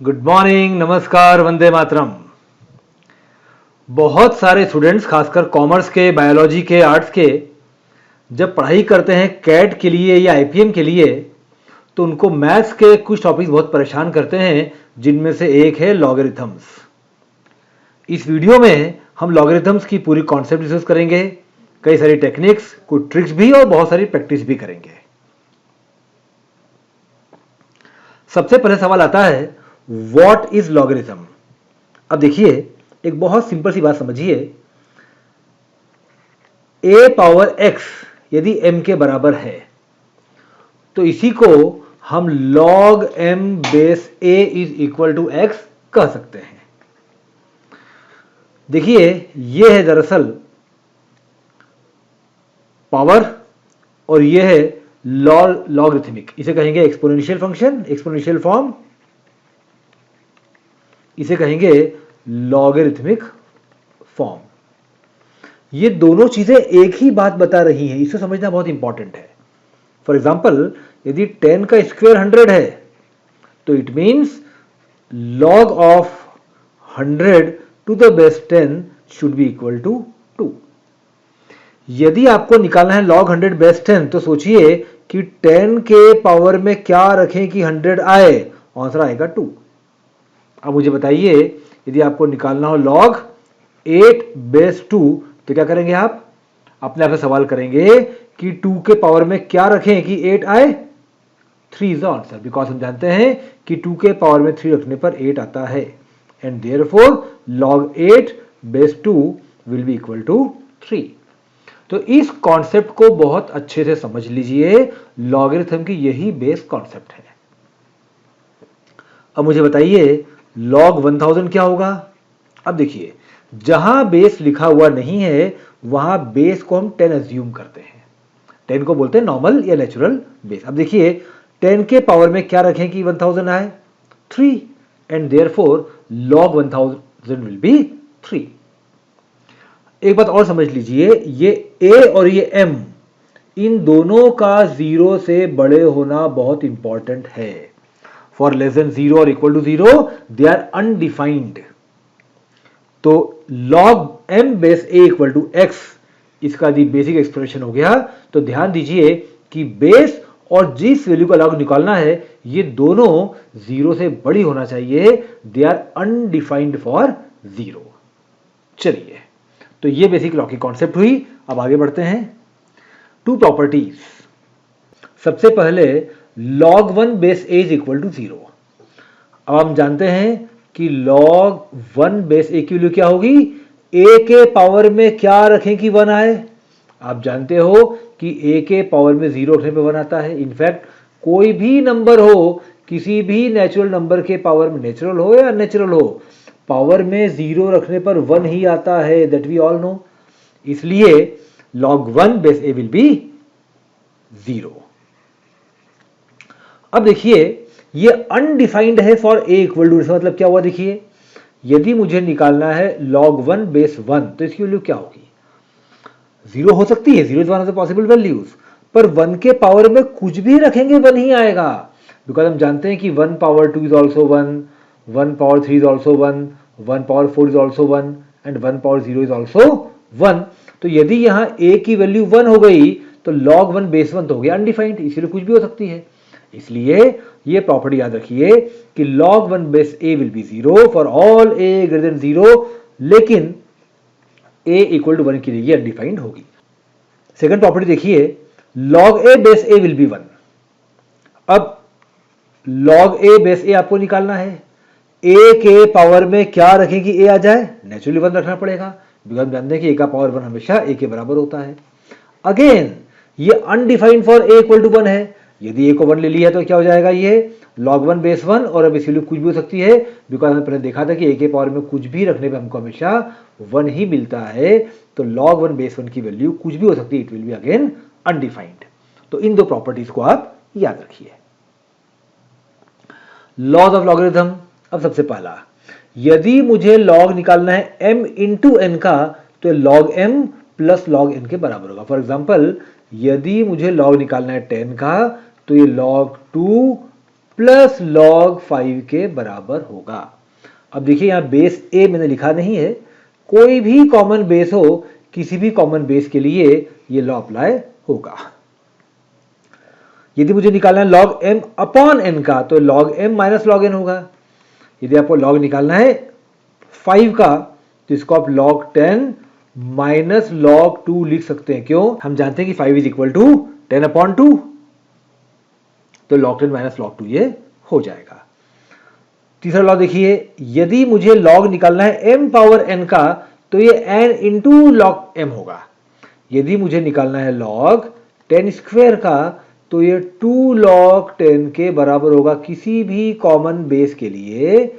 Good morning, नमस्कार, वंदे मातरम। बहुत सारे स्टूडेंट्स खासकर कॉमर्स के, बायोलॉजी के, आर्ट्स के जब पढ़ाई करते हैं कैट के लिए या आईपीएम के लिए तो उनको मैथ्स के कुछ टॉपिक्स बहुत परेशान करते हैं, जिनमें से एक है लॉगरिथम्स। इस वीडियो में हम लॉगरिथम्स की पूरी कॉन्सेप्ट डिस्कस करेंगे, कई सारी टेक्निक्स, कुछ ट्रिक्स भी और बहुत सारी प्रैक्टिस भी करेंगे। सबसे पहले सवाल आता है व्हाट इज लॉगरिथम। अब देखिए, एक बहुत सिंपल सी बात समझिए। a पावर x यदि m के बराबर है तो इसी को हम log m base a is equal to x कह सकते हैं। देखिए, यह है दरअसल पावर और यह है लॉगरिथमिक। इसे कहेंगे एक्सपोनेंशियल फंक्शन, एक्सपोनेंशियल फॉर्म, इसे कहेंगे लॉगरिथमिक फॉर्म। ये दोनों चीजें एक ही बात बता रही हैं, इसे समझना बहुत इंपॉर्टेंट है। फॉर एग्जाम्पल, यदि 10 का स्क्वायर 100 है तो it means log of 100 to the base 10 should be equal to 2। यदि आपको निकालना है log 100 बेस 10 तो सोचिए कि 10 के पावर में क्या रखें कि 100 आए, आंसर आएगा 2। अब मुझे बताइए, यदि आपको निकालना हो log 8 बेस 2 तो क्या करेंगे? आप अपने आप से सवाल करेंगे कि 2 के पावर में क्या रखें कि 8 आए? 3 इज द आंसर, बिकॉज हम जानते हैं कि 2 के पावर में 3 रखने पर 8 आता है and therefore log 8 base 2 will be equal to 3। तो इस कॉन्सेप्ट को बहुत अच्छे से समझ लीजिए, लॉगरिथम की यही बेस कॉन्सेप्ट है। अब मुझे बताइए log 1000 क्या होगा? अब देखिए, जहां बेस लिखा हुआ नहीं है वहां बेस को हम 10 अज्यूम करते हैं। 10 को बोलते हैं नॉर्मल या नेचुरल बेस। अब देखिए, 10 के पावर में क्या रखें कि 1000 आए? 3 and therefore log 1000 will be 3। एक बात और समझ लीजिए, ये a और ये m, इन दोनों का 0 से बड़े होना बहुत इंपॉर्टेंट है। फॉर लेस देन 0 और equal to 0 they are undefined. तो log m base a equal to x, इसका दी बेसिक एक्सप्रेशन हो गया। तो ध्यान दीजिए कि बेस और जिस वैल्यू का log निकालना है ये दोनों 0 से बड़ी होना चाहिए, दे आर अनडिफाइंड फॉर 0। चलिए, तो ये बेसिक लॉ की कॉन्सेप्ट हुई। अब आगे बढ़ते हैं। Two properties. सबसे पहले log 1 base a is equal to 0। अब हम जानते हैं कि log 1 बेस a की वैल्यू क्या होगी? a के पावर में क्या रखें कि 1 आए? आप जानते हो कि a के पावर में 0 रखने पे 1 आता है। इनफैक्ट कोई भी नंबर हो, किसी भी नेचुरल नंबर के पावर में, नेचुरल हो या अननेचुरल हो, पावर में 0 रखने पर 1 ही आता है, दैट वी ऑल नो। इसलिए log 1 base a will be 0। अब देखिए, ये अनडिफाइंड है फॉर a इक्वल टू, इसका मतलब क्या हुआ? देखिए, यदि मुझे निकालना है log 1 बेस 1 तो इसकी वैल्यू क्या होगी? 0 हो सकती है, 0 is one of the possible values, पर 1 के पावर में कुछ भी रखेंगे 1 ही आएगा। बिकॉज हम जानते हैं कि 1 power 2 is also 1, 1 power 3 is also 1, 1 power 4 is also 1 and 1 power 0 is also 1। तो यदि यहां a की वैल्यू 1 हो गई तो log 1 बेस 1 तो हो गया अनडिफाइंड, इसलिए कुछ भी हो सकती है। इसलिए ये प्रॉपर्टी याद रखिए कि log 1 base a will be 0 for all a greater than 0, लेकिन a इक्वल टू 1 के लिए ये अनडिफाइंड होगी। सेकंड प्रॉपर्टी देखिए, log a base a will be 1। अब log a बेस a आपको निकालना है। a के पावर में क्या रखें कि a आ जाए? नेचुरली 1 रखना पड़ेगा, बिकॉज हम जानते हैं कि a का पावर 1 हमेशा a के बराबर होता है। अगेन ये undefined for a equal to 1 है। यदि a को 1 ले लिया तो क्या हो जाएगा? ये log 1 बेस 1, और अब इसकी वैल्यू कुछ भी हो सकती है, बिकॉज हमने पहले देखा था कि a के पावर में कुछ भी रखने पे हमको हमेशा 1 ही मिलता है। तो log 1 बेस 1 की वैल्यू कुछ भी हो सकती है, it will be again undefined. तो इन दो प्रॉपर्टीज को आप याद रखिए। Laws of logarithm. अब सबसे पहला, यदि मुझे log निकालना है m इंटू n का तो log m plus log n के बराबर होगा। फॉर एग्जाम्पल, यदि मुझे log निकालना है 10 का तो ये log 2 प्लस log 5 के बराबर होगा। अब देखिए यहां बेस ए मैंने लिखा नहीं है, कोई भी कॉमन बेस हो, किसी भी कॉमन बेस के लिए ये लॉ अप्लाई होगा। यदि मुझे निकालना है log m अपॉन n का, तो log m minus log n होगा। यदि आपको log निकालना है 5 का, तो इसको आप log 10 माइनस log 2 लिख सकते हैं। क्यों? हम जानते हैं कि 5 इज इक्वल टू 10 अपॉन 2, तो log 10 माइनस log 2 ये हो जाएगा। तीसरा लॉ देखिए, यदि मुझे log निकालना है m पावर n का, तो ये n इंटू log m होगा। यदि मुझे निकालना है log 10 स्क्वायर का, तो ये 2 log 10 के बराबर होगा किसी भी कॉमन बेस के लिए।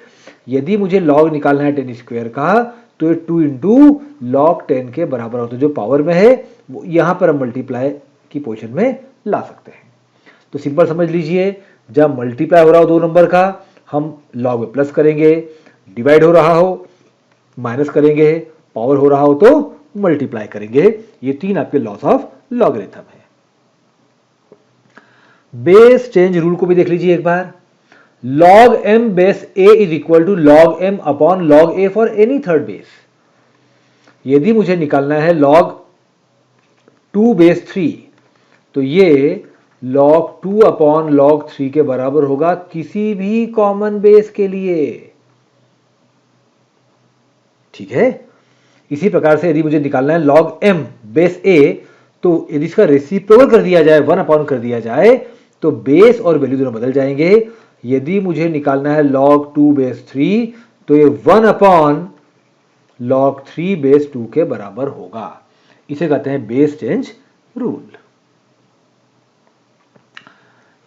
यदि मुझे log निकालना है 10 स्क्वायर का, तो ये 2 इंटू log 10 के बराबर होता है। जो पावर में है वो यहां पर हम मल्टीप्लाई की पोजीशन में ला सकते हैं। तो सिंपल समझ लीजिए, जब मल्टीप्लाई हो रहा हो दो नंबर का, हम log में प्लस करेंगे, डिवाइड हो रहा हो माइनस करेंगे, पावर हो रहा हो तो मल्टीप्लाई करेंगे। ये तीन आपके लॉस ऑफ लॉगरिथम है। बेस चेंज रूल को भी देख लीजिए एक बार। log m base a is equal to log m upon log a for any third base. यदि मुझे निकालना है log 2 बेस 3, तो ये log 2 अपॉन log 3 के बराबर होगा किसी भी कॉमन बेस के लिए। ठीक है। इसी प्रकार से यदि मुझे निकालना है log m बेस a, तो यदि इसका रेसिप्रोकल कर दिया जाए, 1 अपॉन कर दिया जाए, तो बेस और वैल्यू दोनों बदल जाएंगे। यदि मुझे निकालना है log 2 बेस 3, तो ये 1 अपॉन log 3 बेस 2 के बराबर होगा। इसे कहते हैं बेस चेंज रूल।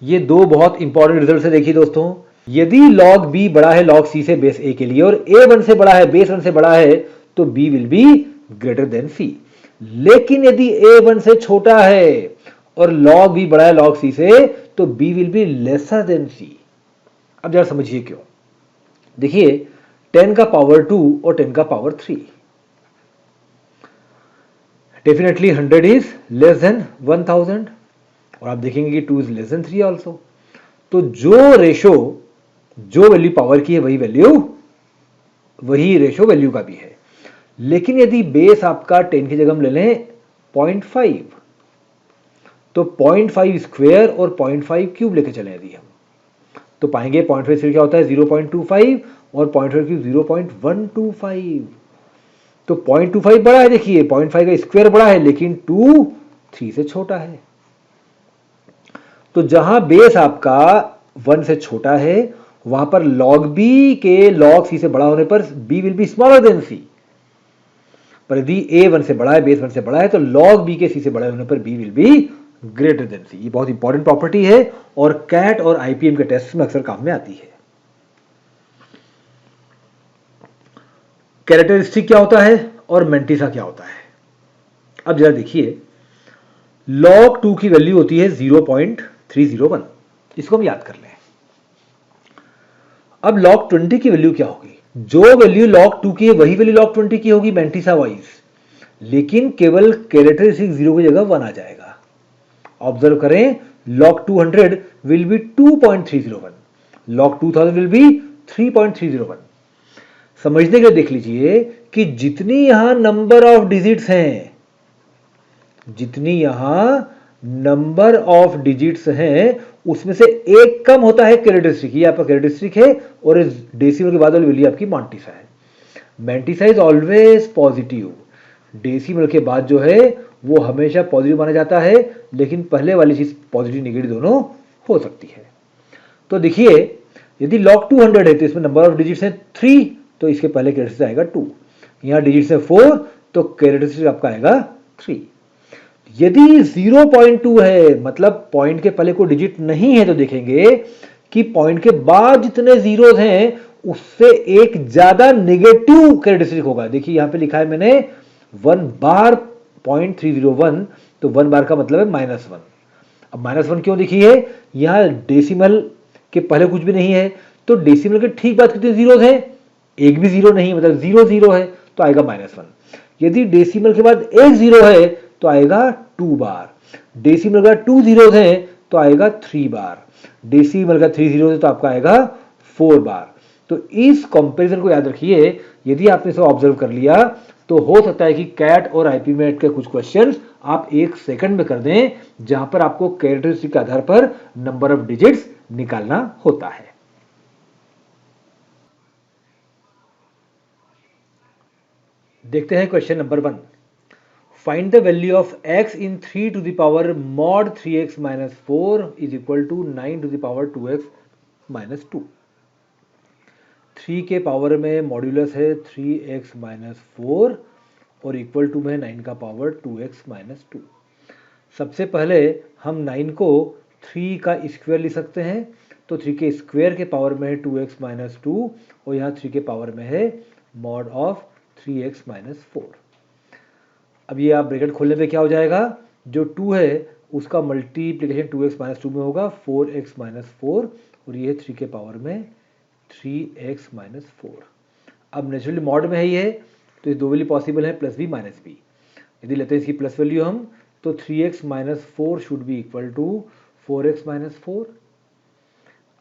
ये दो बहुत इंपॉर्टेंट रिजल्ट है। देखिए दोस्तों, यदि log b बड़ा है log c से बेस a के लिए, और a 1 से बड़ा है, बेस 1 से बड़ा है, तो b will be greater than c। लेकिन यदि a 1 से छोटा है और log b बड़ा है log c से, तो b will be lesser than c। अब जरा समझिए क्यों। देखिए 10 का पावर 2 और 10 का power 3, definitely 100 is less then 1000, और आप देखेंगे कि 2 इज लेस देन 3 ऑल्सो। तो जो रेशो, जो वैल्यू पावर की है, वही रेशो वैल्यू का भी है। लेकिन यदि बेस आपका 10 की जगह हम ले लें 0.5, तो 0.5 स्क्वायर और 0.5 क्यूब लेके चले यदि हम, तो पाएंगे 0.5 स्क्वायर क्या होता है 0.25, और 0.5 क्यूब 0.125। तो 0.25 बड़ा है, देखिए 0.5 का स्क्वायर बड़ा है, लेकिन 2 3 से छोटा है। तो जहां बेस आपका 1 से छोटा है, वहां पर log b के log c से बड़ा होने पर b will be smaller than c। पर यदि a 1 से बड़ा है, बेस 1 से बड़ा है, तो log b के c से बड़ा होने पर b will be greater than c। ये बहुत इंपॉर्टेंट प्रॉपर्टी है और कैट और आईपीएम के टेस्ट में अक्सर काम में आती है। कैरेक्टरिस्टिक क्या होता है और मेंटिसा क्या होता है? अब जरा देखिए, log 2 की वैल्यू होती है 0.301, इसको हम याद कर लें। अब log 20 की वैल्यू क्या होगी? जो वैल्यू log 2 की है वही वैल्यू log 20 की होगी मेंटिसा वाइज, लेकिन केवल कैरेक्टरिस्टिक 0 की जगह 1 आ जाएगा। ऑब्जर्व करें, log 200 will be 2.301, log 2000 will be 3.301। समझने के लिए देख लीजिए कि जितनी यहां नंबर ऑफ डिजिट्स हैं, जितनी यहां नंबर ऑफ डिजिट्स हैं, उसमें से एक कम होता है कैरेक्टरिस्टिक। ये आपका कैरेक्टरिस्टिक है और इस डेसिमल के बाद वाली वैल्यू आपकी मेंटिसा है। Mantissa is always positive. Decimal के बाद जो है वो हमेशा पॉजिटिव माना जाता है, लेकिन पहले वाली चीज पॉजिटिव नेगेटिव दोनों हो सकती है। तो देखिए, यदि log 200 है तो इसमें नंबर ऑफ डिजिट्स हैं 3, तो इसके पहले कैरेक्टरिस्टिक आएगा 2। यहां डिजिट्स है 4, तो कैरेक्टरिस्टिक आपका आएगा 3। यदि 0.2 है, मतलब पॉइंट के पहले कोई डिजिट नहीं है, तो देखेंगे कि पॉइंट के बाद जितने जीरोस हैं उससे एक ज्यादा नेगेटिव कैरेक्टरिस्टिक होगा। देखिए यहां पे लिखा है मैंने 1 बार 0.301, तो 1 बार का मतलब है -1। अब -1 क्यों देखिए, यहां डेसिमल के पहले कुछ भी नहीं है, तो डेसिमल के ठीक बाद कितने जीरोस हैं? एक भी जीरो नहीं, मतलब 0 0 है, तो आएगा -1। यदि डेसिमल के बाद एक जीरो है तो आएगा 2 बार। डेसिमल का 2 जीरोस हैं तो आएगा 3 बार, डेसिमल का 3 जीरो से तो आपका आएगा 4 बार। तो इस कंपैरिजन को याद रखिए, यदि आपने इसे ऑब्जर्व कर लिया तो हो सकता है कि कैट और आईपीमेट के कुछ क्वेश्चंस आप 1 सेकंड में कर दें, जहां पर आपको कैरेक्टरिस्टिक के आधार पर नंबर ऑफ डिजिट्स निकालना होता है। देखते हैं question number 1। Find the value of x in 3 to the power mod 3x minus 4 is equal to 9 to the power 2x minus 2। 3 के पावर में मॉड्यूलस है 3x माइनस 4 और इक्वल टू में 9 का पावर 2x माइनस 2। सबसे पहले हम 9 को 3 का स्क्वायर लिख सकते हैं, तो 3 के स्क्वायर के पावर में है 2x माइनस 2 और यहाँ 3 के पावर में है मॉड ऑफ 3x माइनस 4। अब ये आप ब्रैकेट खोलने पे क्या हो जाएगा, जो 2 है उसका मल्टीप्लिकेशन 2x माइनस 2 में होगा 4x माइनस 4 और ये 3 के पावर में 3x माइनस 4। अब नेचुरली मॉड में है ये, तो ये दो वैल्यू पॉसिबल है प्लस बी माइनस बी। यदि लेते हैं इसकी प्लस वैल्यू हम, तो 3x minus 4 should be equal to 4x minus 4।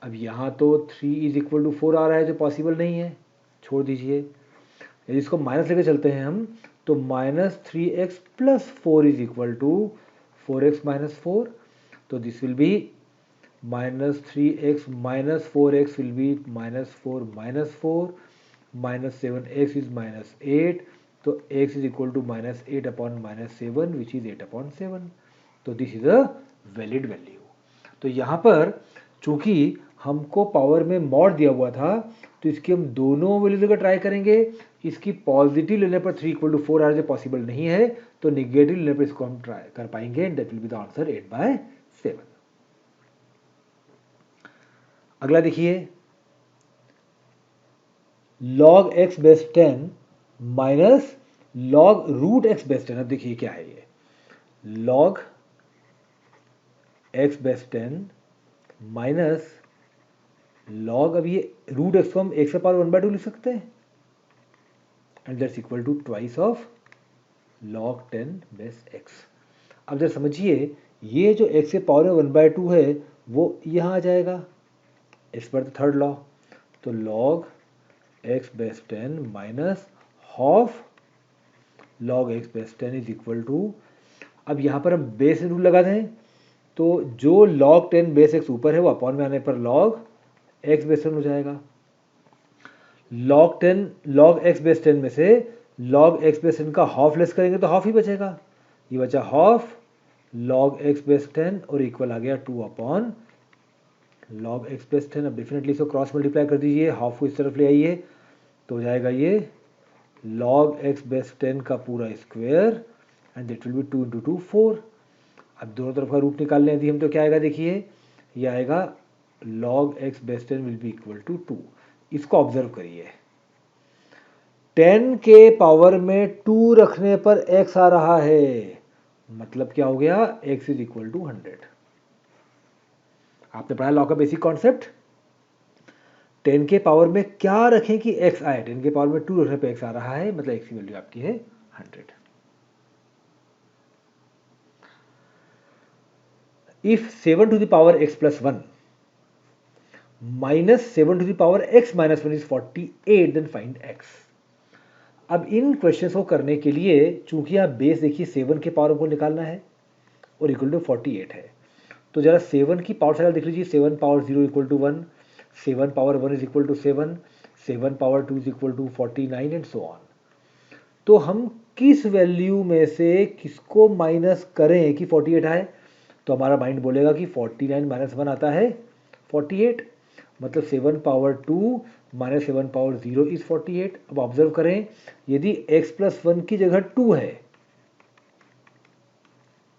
अब यहाँ तो 3 इज इक्वल टू 4 आ रहा है जो पॉसिबल नहीं है, छोड़ दीजिए। यदि इसको माइनस लेके चलते हैं हम, तो minus 3x plus 4 is equal to 4x minus 4। तो this will be minus 3x minus 4x will be minus 4 minus 4, minus 7x is minus 8, तो x is equal to minus 8 upon minus 7 which is 8 upon 7। तो this is a valid value. तो यहाँ पर चूंकि हमको power में mod दिया हुआ था, तो इसकी हम दोनों वैल्यूज का ट्राई करेंगे। इसकी पॉजिटिव लेने पर 3 इक्वल टू 4 आ रहा है, पॉसिबल नहीं है, तो निगेटिव लेने पर इसको हम ट्राई कर पाएंगे। That will be the answer 8/7। अगला देखिए, log x base 10 minus log root x base 10। अब देखिए क्या है ये, log x base 10 minus log, अब ये रूट x को हम x का पावर 1/2 लिख सकते हैं, and that's equal to twice of log 10 base x। अब जरा समझिए, ये जो x के पावर में 1/2 है वो यहाँ आ जाएगा, x पर थर्ड लॉ, तो log x base 10 minus half log x base 10 is equal to, अब यहाँ पर हम बेस रूल लगा दें, तो जो log 10 बेस x ऊपर है वो अपॉन में आने पर log x बेस 10 हो जाएगा। log x बेस 10 में से log x बेस 10 का हाफ लेस करेंगे तो हाफ ही बचेगा, ये बचा हाफ log x बेस 10 और इक्वल आ गया 2 अपॉन log x बेस 10। अब डेफिनेटली इसको क्रॉस मल्टीप्लाई कर दीजिए, हाफ को इस तरफ ले आइए, तो हो जाएगा ये log x बेस 10 का पूरा square and that will B 2 into 2 4। अब दोनों तरफ का रूट निकालने यदि हम, तो क्या आएगा देखिए, ये आएगा log x base 10 will be equal to 2। इसको ऑब्जर्व करिए, 10 के पावर में 2 रखने पर x आ रहा है, मतलब क्या हो गया, x इज इक्वल टू 100। आपने पढ़ा लॉ का बेसिक कॉन्सेप्ट, 10 के पावर में क्या रखें कि x आए, 10 के पावर में 2 रखने पर x आ रहा है, मतलब x की वैल्यू आपकी है 100। If 7 to the power x plus 1 minus 7 to the power x minus 1 is 48, then find x। अब इन क्वेश्चंस को करने के लिए चूंकि आप बेस देखिए 7 के पावर को निकालना है और इक्वल टू 48 है, तो जरा 7 की पावर साइकिल देख लीजिए, 7 power 0 equal to 1, 7 power 1 is equal to 7, 7 power 2 is equal to 49 and so on. तो हम किस वैल्यू में से किसको माइनस करें कि 48 आए, तो हमारा माइंड बोलेगा कि 49 माइनस 1 आता है 48, मतलब 7 पावर 2 माइनस 7 पावर 0 इज 48। अब ऑब्जर्व करें, यदि x प्लस 1 की जगह 2 है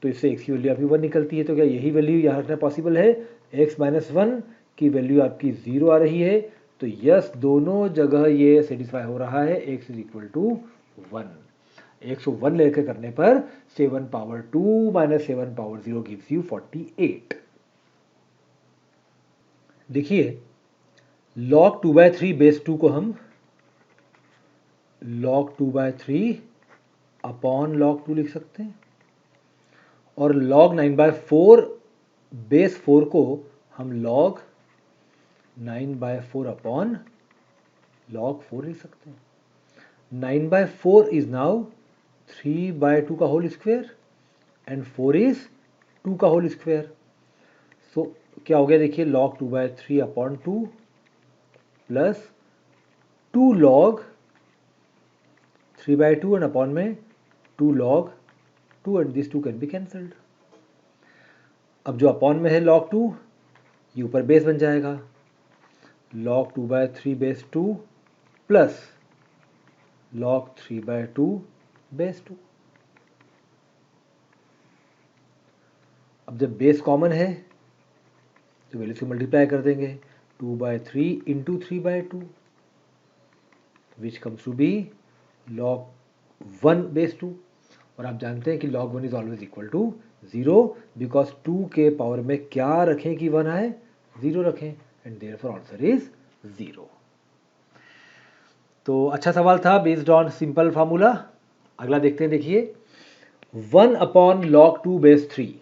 तो इससे x की वैल्यू आपकी 1 निकलती है, तो क्या यही वैल्यू यहाँ रखना पॉसिबल है, x माइनस 1 की वैल्यू आपकी 0 आ रही है, तो यस दोनों जगह ये सेटिस्फाई हो रहा है, x is equal to 1। x को 1 लेकर करने पर 7 power 2 minus 7 power 0 gives you 48। देखिए log 2/3 बेस 2 को हम log 2/3 अपॉन log 2 लिख सकते हैं, और log 9/4 बेस 4 को हम log 9/4 अपॉन log 4 लिख सकते हैं। 9/4 इज नाउ 3/2 का होल स्क्वायर एंड 4 इज 2 का होल स्क्वायर। सो क्या हो गया देखिए, log 2/3 upon 2 plus 2 log 3/2 and upon में 2 log 2 and this 2 can be cancelled. अब जो अपॉन में है log 2 ये ऊपर बेस बन जाएगा, log 2/3 base 2 plus log 3/2 base 2। अब जब बेस कॉमन है तो वैल्यू से मल्टीप्लाई कर देंगे, 2/3 into 3/2 which comes to be log 1 base 2। और आप जानते हैं कि log 1 is always equal to 0 because 2 के पावर में क्या रखें कि 1 आए, 0 रखें एंड देयरफॉर आंसर इज 0। तो अच्छा सवाल था बेस्ड ऑन सिंपल फार्मूला। अगला देखते हैं, देखिए 1 अपॉन log 2 बेस 3।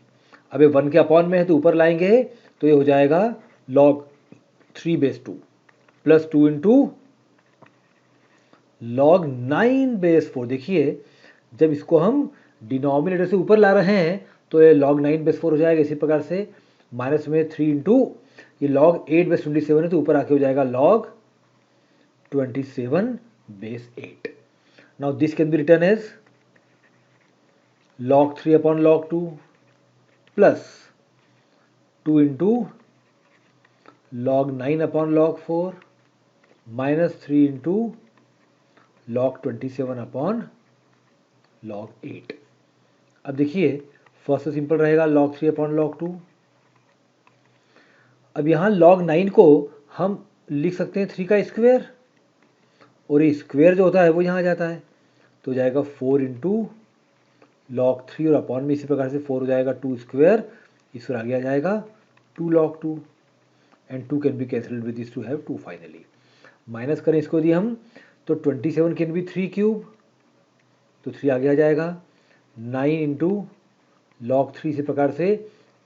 अब ये 1 के अपॉन में है तो ऊपर लाएंगे तो ये हो जाएगा log 3 base 2 plus 2 into log 9 base 4। देखिए जब इसको हम डिनोमिनेटर से ऊपर ला रहे हैं तो ये log 9 बेस 4 हो जाएगा। इसी प्रकार से माइनस में 3 इंटू ये log 8 बेस 27 है तो ऊपर आके हो जाएगा log 27 base 8। Now this can be written as log 3 upon log 2 plus 2 into log 9 upon log 4 minus 3 into log 27 upon log 8। अब देखिए फर्स्ट तो सिंपल रहेगा log 3 अपॉन log 2। अब यहाँ log 9 को हम लिख सकते हैं 3 का स्क्वायर और ये स्क्वायर जो होता है वो यहाँ आ जाता है तो हो जाएगा 4 इंटू log 3 और अपॉन में इसी प्रकार से 4 हो जाएगा 2 स्क्वायर, इस पर आगे आ जाएगा 2 log 2 and 2 can be cancelled with this to have 2 finally. Minus करें इसको यदि हम तो 27 कैन बी 3 क्यूब तो 3 आगे आ जाएगा, 9 इंटू log 3 इसी प्रकार से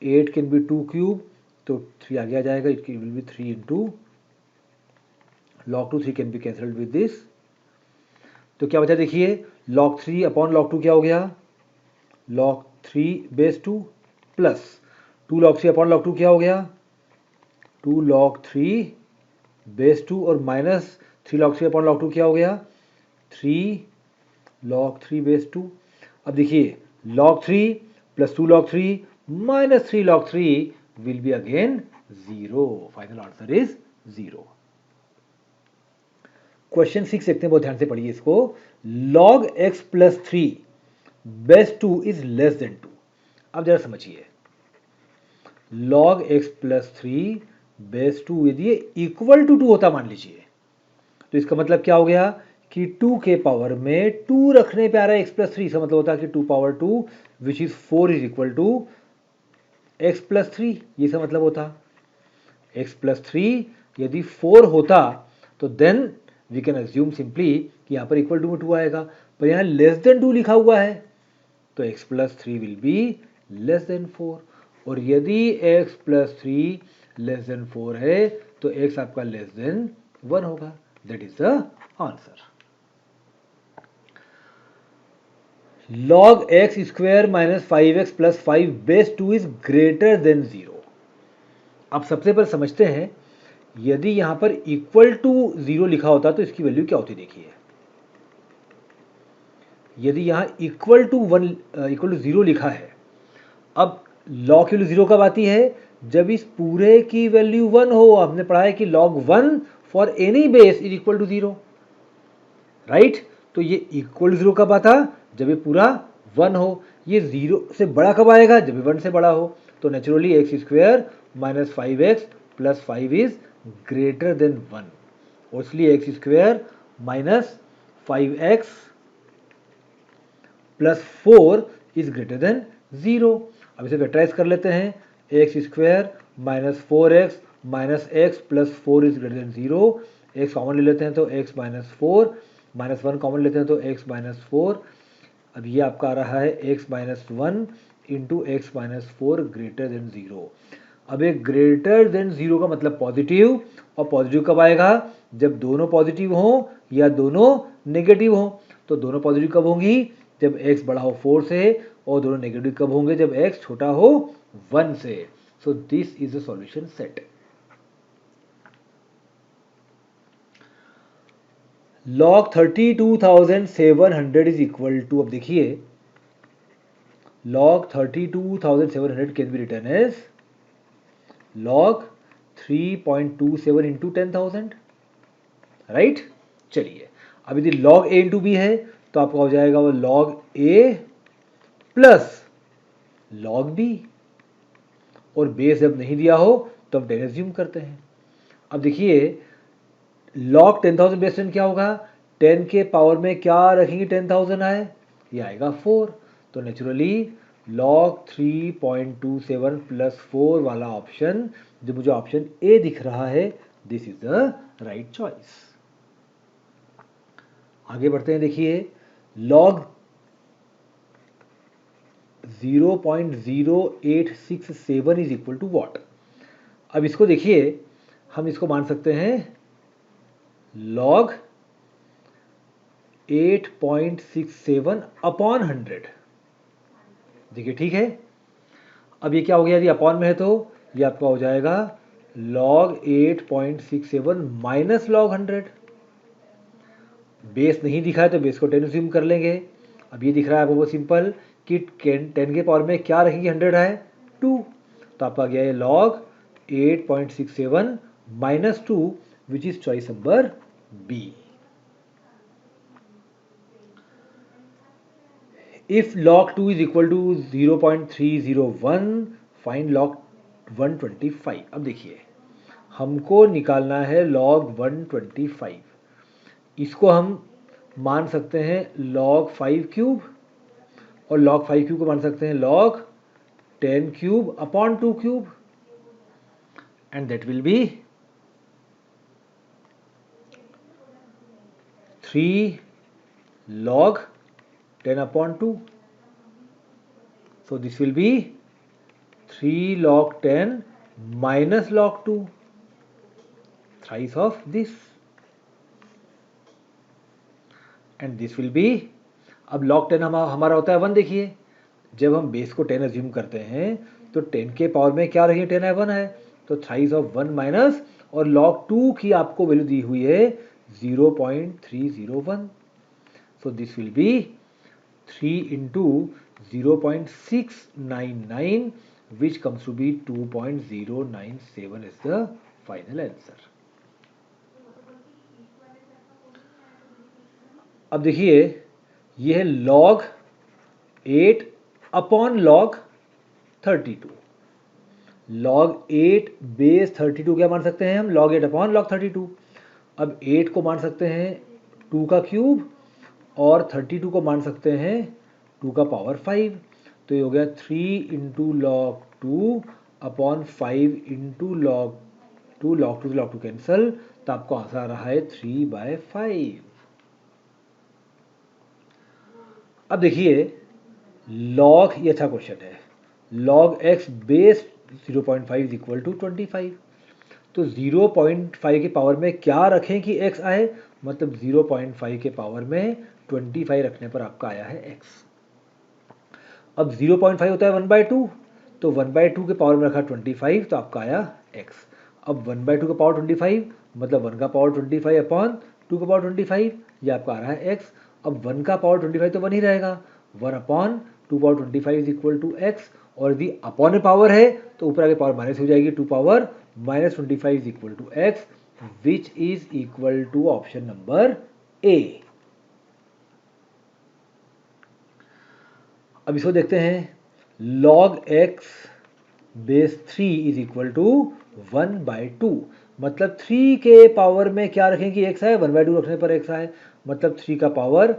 8 कैन बी 2 क्यूब तो 3 आगे आ जाएगा, it will B 3 into log 2, 3 can be cancelled with this. तो क्या बचा देखिए log 3 अपॉन log 2 क्या हो गया, log 3 base 2 plus 2 log 3 upon log 2 क्या हो गया, 2 log 3 बेस 2 और माइनस 3 log 3 अपॉन log 2 क्या हो गया, 3 log 3 बेस 2। अब देखिए log 3 plus 2 log 3 minus 3 log 3 will be again 0। Final answer is 0। Question 6 देखते हैं, बहुत ध्यान से पढ़िए इसको। log x plus 3 base 2 is less then 2। अब जरा समझिए, log x प्लस 3 बेस 2 यदि इक्वल टू 2 होता मान लीजिए तो इसका मतलब क्या हो गया कि 2 के पावर में 2 रखने पे आ रहा है x प्लस 3। इसका मतलब होता है कि 2 power 2 which is 4 is equal to x plus 3। ये इसका मतलब होता x प्लस 3 यदि 4 होता तो then we can assume simply कि यहाँ पर इक्वल टू में 2 आएगा, पर यहाँ लेस देन 2 लिखा हुआ है तो x plus 3 will be less than 4। और यदि x प्लस 3 लेस देन 4 है तो x आपका लेस देन 1 होगा। That is the answer. log x square minus 5x plus 5 base 2 is greater then 0। अब सबसे पहले समझते हैं, यदि यहां पर इक्वल टू 0 लिखा होता तो इसकी वैल्यू क्या होती देखिए। यदि यहां इक्वल टू 0 लिखा है, अब log की वैल्यू 0 कब आती है, जब इस पूरे की वैल्यू 1 हो। हमने पढ़ा है कि log 1 for any base is equal to 0, right. तो ये इक्वल 0 कब आता, जब ये पूरा 1 हो। ये 0 से बड़ा कब आएगा, जब ये 1 से बड़ा हो। तो naturally x square minus 5x plus 5 is greater than 1 और इसलिए x square minus 5x plus 4 is greater then 0। अब इसे फैक्टराइज कर लेते हैं, x square minus 4x minus x plus 4 is greater then 0। X common ले लेते हैं तो x माइनस 4 माइनस 1 कॉमन लेते हैं तो x माइनस 4। अब ये आपका आ रहा है x minus 1 into x minus 4 greater than 0। अब एक ग्रेटर देन 0 का मतलब पॉजिटिव, और पॉजिटिव कब आएगा? जब दोनों पॉजिटिव हों या दोनों नेगेटिव हों। तो दोनों पॉजिटिव कब होंगी? जब x बड़ा हो 4 से, और दोनों नेगेटिव कब होंगे? जब x छोटा हो 1 से। So this is the solution set. log 32,700 is equal to, अब देखिए log 32,700 can be written as log 3.27 into 10,000, right. चलिए, अब यदि log a इंटू बी है तो आपका हो जाएगा वो log a plus log b, और बेस जब नहीं दिया हो तो हम 10 एज्यूम करते हैं। अब देखिए log 10,000 बेस 10 क्या होगा? 10 के पावर में क्या रखेंगे 10,000 आए? ये आएगा 4। तो नेचुरली log 3.27 प्लस 4 वाला ऑप्शन, जो मुझे ऑप्शन ए दिख रहा है, this is the right choice. आगे बढ़ते हैं। देखिए log 0.0867 is equal to what. अब इसको देखिए, हम इसको मान सकते हैं log 8.67 अपॉन 100। देखिए ठीक है। अब ये क्या हो गया? यदि अपॉन में है तो ये आपका हो जाएगा log 8.67 माइनस log 100। बेस नहीं दिखा है तो बेस को 10 अज्यूम कर लेंगे। अब ये दिख रहा है आपको बहुत सिंपल कि 10 के पावर में क्या रखेंगे? 100 है 2। तो आपका गया है log 8.67 minus 2, which is choice number B. If log 2 is equal to 0.301, find log 125। अब देखिए हमको निकालना है log 125। इसको हम मान सकते हैं log 5 क्यूब, और log 5 क्यूब को मान सकते हैं log 10 cube upon 2 cube, and that will B 3 log 10 upon 2. So this will be 3 log 10 minus log 2, thrice of this, and this will be, अब log 10 हमारा होता है 1। देखिए जब हम बेस को 10 अज्यूम करते हैं तो 10 के पावर में क्या रही है? 10 है 1 है, तो थ्राइस ऑफ 1 माइनस, और log 2 की आपको वैल्यू दी हुई है 0.301। So this will B 3 into 0.699, which comes to be 2.097 is the final answer. अब देखिए ये है log 8 upon log 32। log 8 base 32 क्या मान सकते हैं हम? log 8 upon log 32। अब 8 को मान सकते हैं 2 का क्यूब, और 32 को मान सकते हैं 2 का पावर 5। तो ये हो गया 3 into log 2 upon 5 into log 2। log 2 से log 2 कैंसल, तो आपको आंसर आ रहा है 3/5। अब देखिए log, ये अच्छा क्वेश्चन है, log x base 0.5 is equal to 25। तो 0.5 के पावर में क्या रखें कि x आए? मतलब 0.5 के पावर में 25 रखने पर आपका आया है x। अब 0.5 होता है 1/2, तो 1/2 के पावर में रखा 25, तो आपका आया x। अब 1/2 का पावर 25 मतलब 1 का पावर 25 अपॉन 2 का पावर 25, ये आपका आ रहा है x। अब 1 का पावर 25 तो 1 ही रहेगा, 1 upon 2 power 25 is equal to x। और यदि अपॉन में पावर है तो ऊपर आगे पावर माइनस हो जाएगी, 2 power minus 25 is equal to x, which is equal to option number A. अब इसको देखते हैं, log x base 3 is equal to 1/2। मतलब 3 के पावर में क्या रखें कि x आए? 1/2 रखने पर x आए, मतलब 3 का power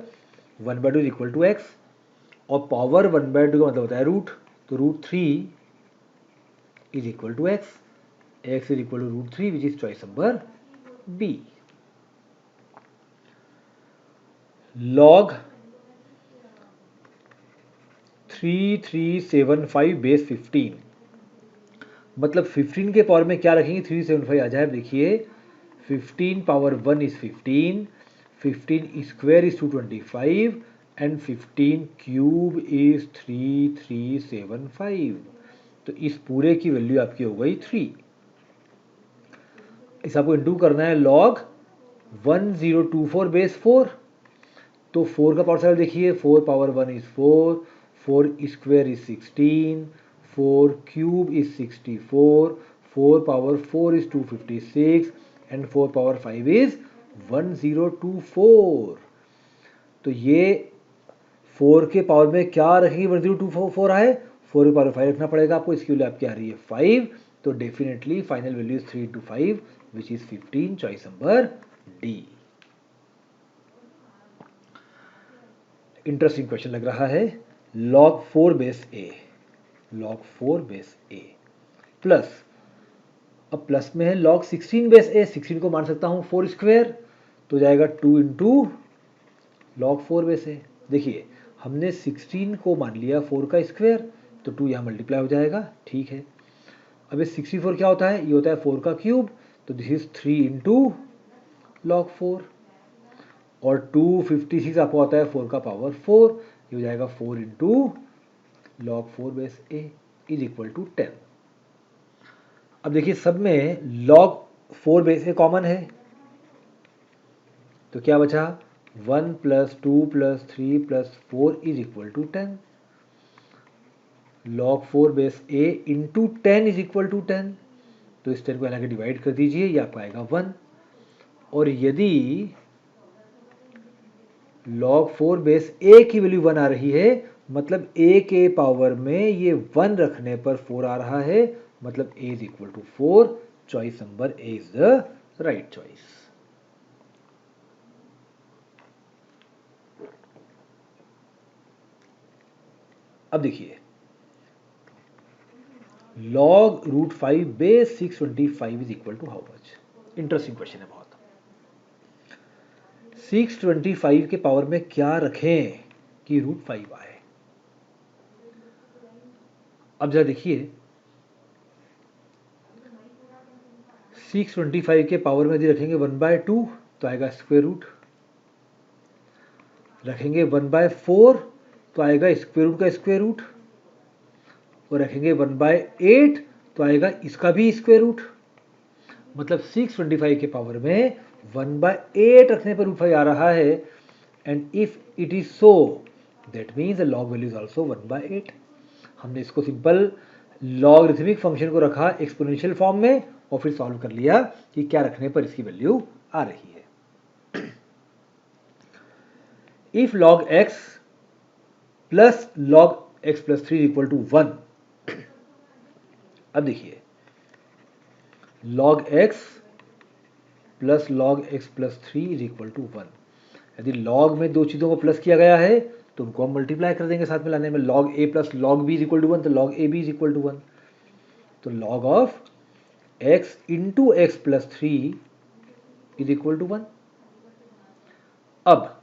1/2 is equal to x, और पावर 1/2 का मतलब होता है रूट, तो √3 is equal to x। x is equal to √3, which is choice number B. log 3375 base 15, मतलब 15 के पावर में क्या रखेंगे 375 आ जाए। देखिए 15 power 1 is 15, 15 square is 225 and 15 cube is 3375। तो इस पूरे की वैल्यू आपकी हो गई 3। इस आपको इंटू करना है लॉग 1024 बेस 4। तो 4 का पावर देखिए 4 power 1 is 4, 4 square is 16, 4 cube is 64, 4 power 4 is 256 and 4 power 5 is 1024। तो ये 4 के पावर में क्या रखेंगे 1024 आए, 4 के पावर 5 रखना पड़ेगा आपको। इसकी वैल्यू आपकी आ रही है 5। तो definitely final value is 3 into 5 which is 15, choice number D. Interesting question लग रहा है। log 4 बेस ए, log 4 बेस ए प्लस, अब प्लस में है log 16 बेस ए, 16 को मान सकता हूं 4 स्क्वायर, तो जाएगा 2 इंटू log 4 बेस ए। देखिए हमने 16 को मान लिया 4 का स्क्वायर, तो 2 यहाँ मल्टीप्लाई हो जाएगा, ठीक है। अब ये 64 क्या होता है, ये होता है 4 का क्यूब, तो दिस इज 3 इंटू log 4, और 256 आपको आता है 4 का पावर 4, ये हो जाएगा 4 into log 4 base a is equal to 10। अब देखिए सब में log 4 बेस ए कॉमन है, तो क्या बचा 1 plus 2 plus 3 plus 4 is equal to 10। log 4 base a into 10 is equal to 10, तो इस 10 को यहाँ डिवाइड कर दीजिए, ये आपका आएगा 1। और यदि log 4 बेस ए की वैल्यू 1 आ रही है, मतलब a के पावर में ये 1 रखने पर 4 आ रहा है, मतलब a is equal to 4। Choice number A is the right choice. अब देखिए log root 5 base 625 is equal to how much. Interesting question है बहुत। 625 के पावर में क्या रखें कि रूट 5 आए। अब जरा देखिए 625 के पावर में यदि रखेंगे 1/2 तो आएगा स्क्वायर रूट, रखेंगे 1/4 तो आएगा स्क्वायर रूट का स्क्वायर रूट, और रखेंगे 1/8 तो आएगा इसका भी स्क्वायर रूट। मतलब 625 के पावर में 1/8 रखने पर रूट 5 आ रहा है, and if it is so that means the log value is also 1/8। हमने इसको सिंपल लॉगरिथमिक फंक्शन को रखा एक्सपोनेंशियल फॉर्म में और फिर सॉल्व कर लिया कि क्या रखने पर इसकी वैल्यू आ रही है। If log x plus log x plus 3 equal to 1, अब देखिए log x plus log x plus 3 is equal to 1। यदि log में दो चीजों को प्लस किया गया है तो उनको हम मल्टीप्लाई कर देंगे साथ में लाने में, log a plus log b is equal to 1, तो log a b is equal to 1। तो log of x into x plus 3 is equal to 1। अब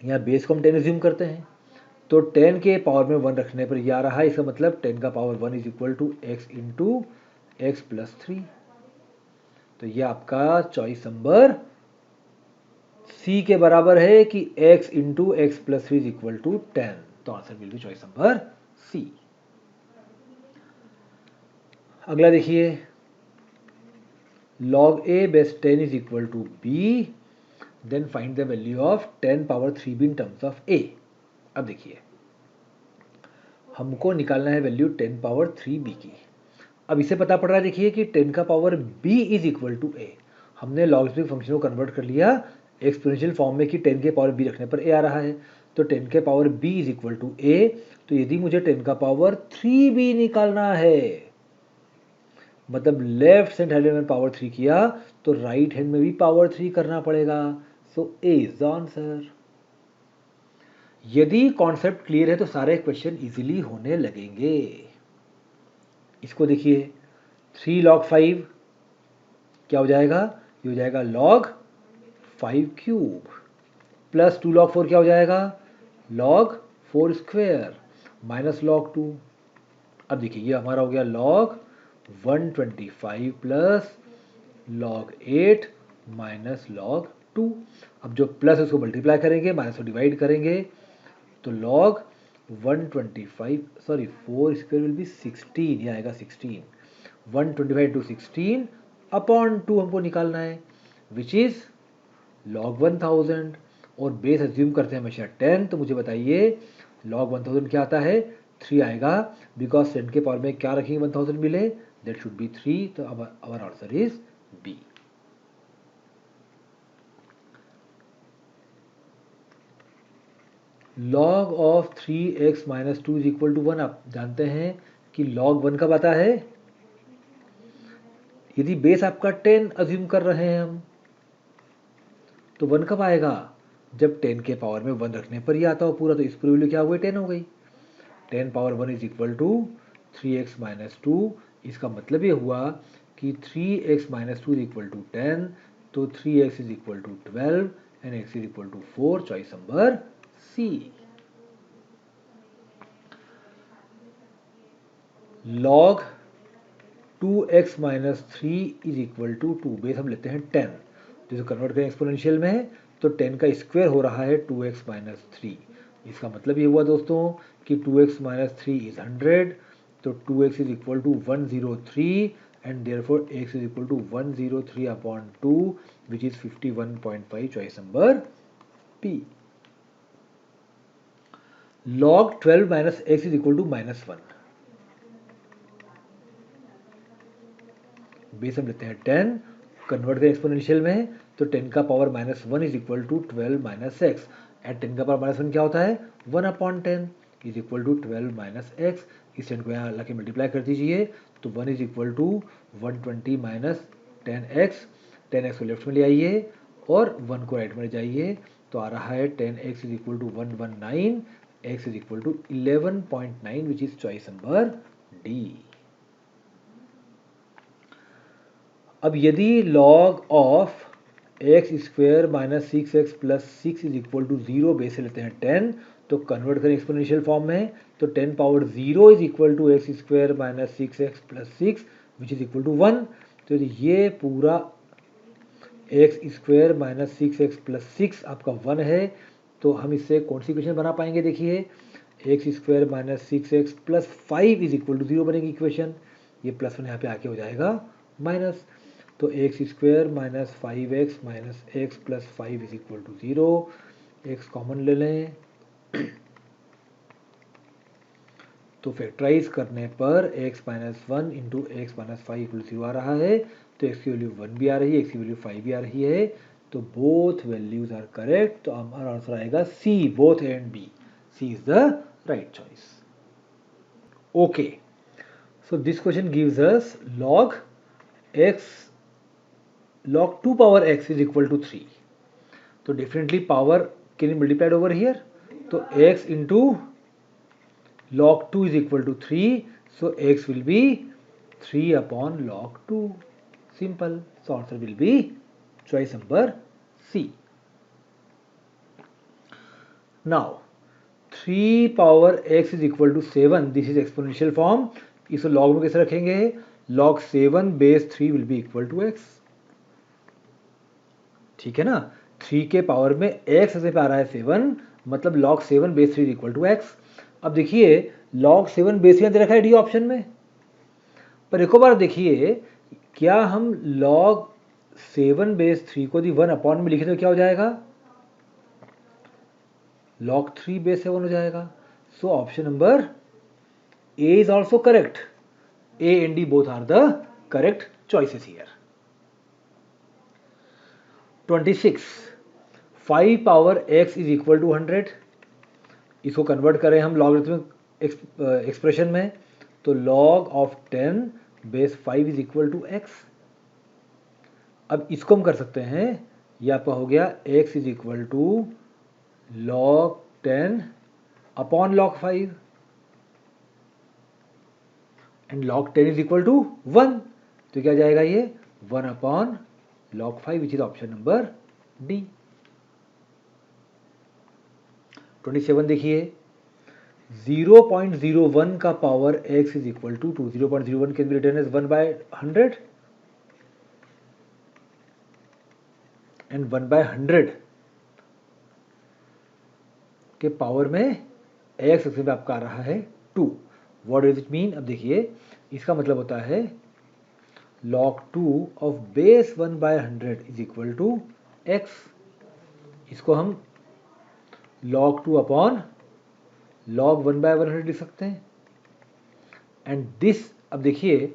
यहाँ बेस को हम 10 एज्यूम करते हैं, तो 10 के पावर में 1 रखने पर यह आ रहा है, इसका मतलब 10 का power 1 is equal to x into x plus 3। तो यह आपका चॉइस नंबर सी के बराबर है कि x into x plus 3 is equal to 10। तो answer will be choice number C. अगला देखिए log a base 10 is equal to b, then find the value of 10 power 3b in terms of a। अब देखिए हमको निकालना है value 10 power 3b की। अब इसे पता पड़ रहा है देखिए कि 10 का power b is equal to a। हमने लॉगरिथमिक फंक्शन को कन्वर्ट कर लिया एक्सपोनेंशियल फॉर्म में कि 10 के पावर b रखने पर a आ रहा है, तो 10 के power b is equal to a। तो यदि मुझे 10 का पावर 3b निकालना है, मतलब लेफ्ट हैंड में पावर 3 किया तो राइट हैंड में भी पावर 3 करना पड़ेगा। सो ए इज द आंसर। यदि कॉन्सेप्ट क्लियर है तो सारे क्वेश्चन इजीली होने लगेंगे। इसको देखिए 3 log 5 क्या हो जाएगा, ये हो जाएगा log 5 क्यूब, प्लस 2 log 4 क्या हो जाएगा log 4 स्क्वायर, माइनस log 2। अब देखिए ये हमारा हो गया log 125 plus log 8 minus log 2। अब जो प्लस उसको मल्टीप्लाई करेंगे, माइनस को डिवाइड करेंगे, तो log 125 sorry 4 square will be 16, ये आएगा 16। 125 टू 16 अपॉन 2 हमको निकालना है, विच इज log 1000। और बेस अज्यूम करते हैं हमेशा 10, तो मुझे बताइए log 1000 क्या आता है? 3 आएगा, बिकॉज 10 के पावर में क्या रखेंगे 1000 मिले, दैट शुड बी 3, तो our answer is B. log of 3x minus 2 is equal to 1। आप जानते हैं कि log 1 कब आता है? यदि बेस आपका 10 अज्यूम कर रहे हैं हम, तो 1 कब आएगा? जब 10 के पावर में 1 रखने पर ही आता हो पूरा, तो इस पूरी वैल्यू क्या हो गई? 10 हो गई। 10 power 1 is equal to 3x minus 2। इसका मतलब ये हुआ कि 3x minus 2 is equal to 10, तो 3x is equal to 12 and x is equal to 4, choice number C. log 2x minus 3 is equal to 2, base हम लेते हैं 10, जिसे कन्वर्ट करें एक्सपोनेंशियल में, तो 10 का स्क्वायर हो रहा है 2x माइनस 3। इसका मतलब ये हुआ दोस्तों कि 2x माइनस 3 इज 100, तो 2x is equal to 103 and therefore x is equal to 103 upon 2 which is 51.5, choice number P. log 12 minus x is equal to minus 1, base हम लेते हैं 10, कन्वर्ट करें एक्सपोनेंशियल में, तो 10 का power minus 1 is equal to 12 minus x, and 10 का power minus 1 क्या होता है? 1 upon 10 is equal to 12 minus x. इस 10 को यहाँ ला के मल्टीप्लाई कर दीजिए, तो 1 is equal to 120 minus 10x। 10x को लेफ्ट में ले आइए और 1 को राइट में ले जाइए, तो आ रहा है 10x is equal to 119, x is equal to 11.9 which is choice number D. अब यदि log of x square minus 6x plus 6 is equal to 0 base से लेते हैं 10, तो कन्वर्ट करें एक्सपोनेंशियल फॉर्म में, तो 10 power 0 is equal to x square minus 6x plus 6 which is equal to 1। तो ये पूरा x square minus 6x plus 6 आपका 1 है, तो हम इससे कौन सी इक्वेशन बना पाएंगे? देखिए x square minus 6x plus 5 is equal to 0 बनेगी इक्वेशन। ये प्लस 1 यहाँ पे आके हो जाएगा माइनस, तो x square minus 5x minus x plus 5 is equal to 0। X common ले लें, तो फैक्टराइज करने पर x minus 1 into x minus 5 equal to 0 आ रहा है, तो x की वैल्यू 1 भी आ रही है, x की वैल्यू 5 भी आ रही है, तो बोथ वैल्यूज आर करेक्ट। तो हमारा आंसर आएगा C, both A and B. C is the right choice. Okay, so this question gives us log x, log 2 power x is equal to 3. So definitely power can be multiplied over here. So x into log 2 is equal to 3. So x will be 3 upon log 2. Simple. So answer will be choice number C. Now 3 power x is equal to 7. This is exponential form. इसको log में कैसे रखेंगे? log 7 base 3 will be equal to x. ठीक है ना? 3 के power में x से पे आ रहा है 7, मतलब log 7 base 3 equal to x। अब देखिए log 7 base 3 दे रखा है डी ऑप्शन में, पर एक और बार देखिए, क्या हम log 7 base 3 को यदि 1 अपॉन में लिखे तो क्या हो जाएगा? log 3 base 7 हो जाएगा। So option number A is also correct. A and D both are the correct choices here. 26. 5 power x is equal to 100. इसको कन्वर्ट करें हम लॉगरिथमिक एक्सप्रेशन में, तो log of 10 base 5 is equal to x। अब इसको हम कर सकते हैं, ये आपका हो गया x is equal to log 10 upon log 5 and log 10 is equal to 1, तो क्या जाएगा ये 1 upon log 5 which is option number D. 27 देखिए, 0.01 का power x is equal to 0.01 can be written as 1/100 and 1/100 के पावर में x एक्सिस में आपका आ रहा है 2। What does it mean? अब देखिए, इसका मतलब होता है log 2 of base 1/100 is equal to x। इसको हम log 2 अपॉन log 1/100 लिख सकते हैं। एंड दिस, अब देखिए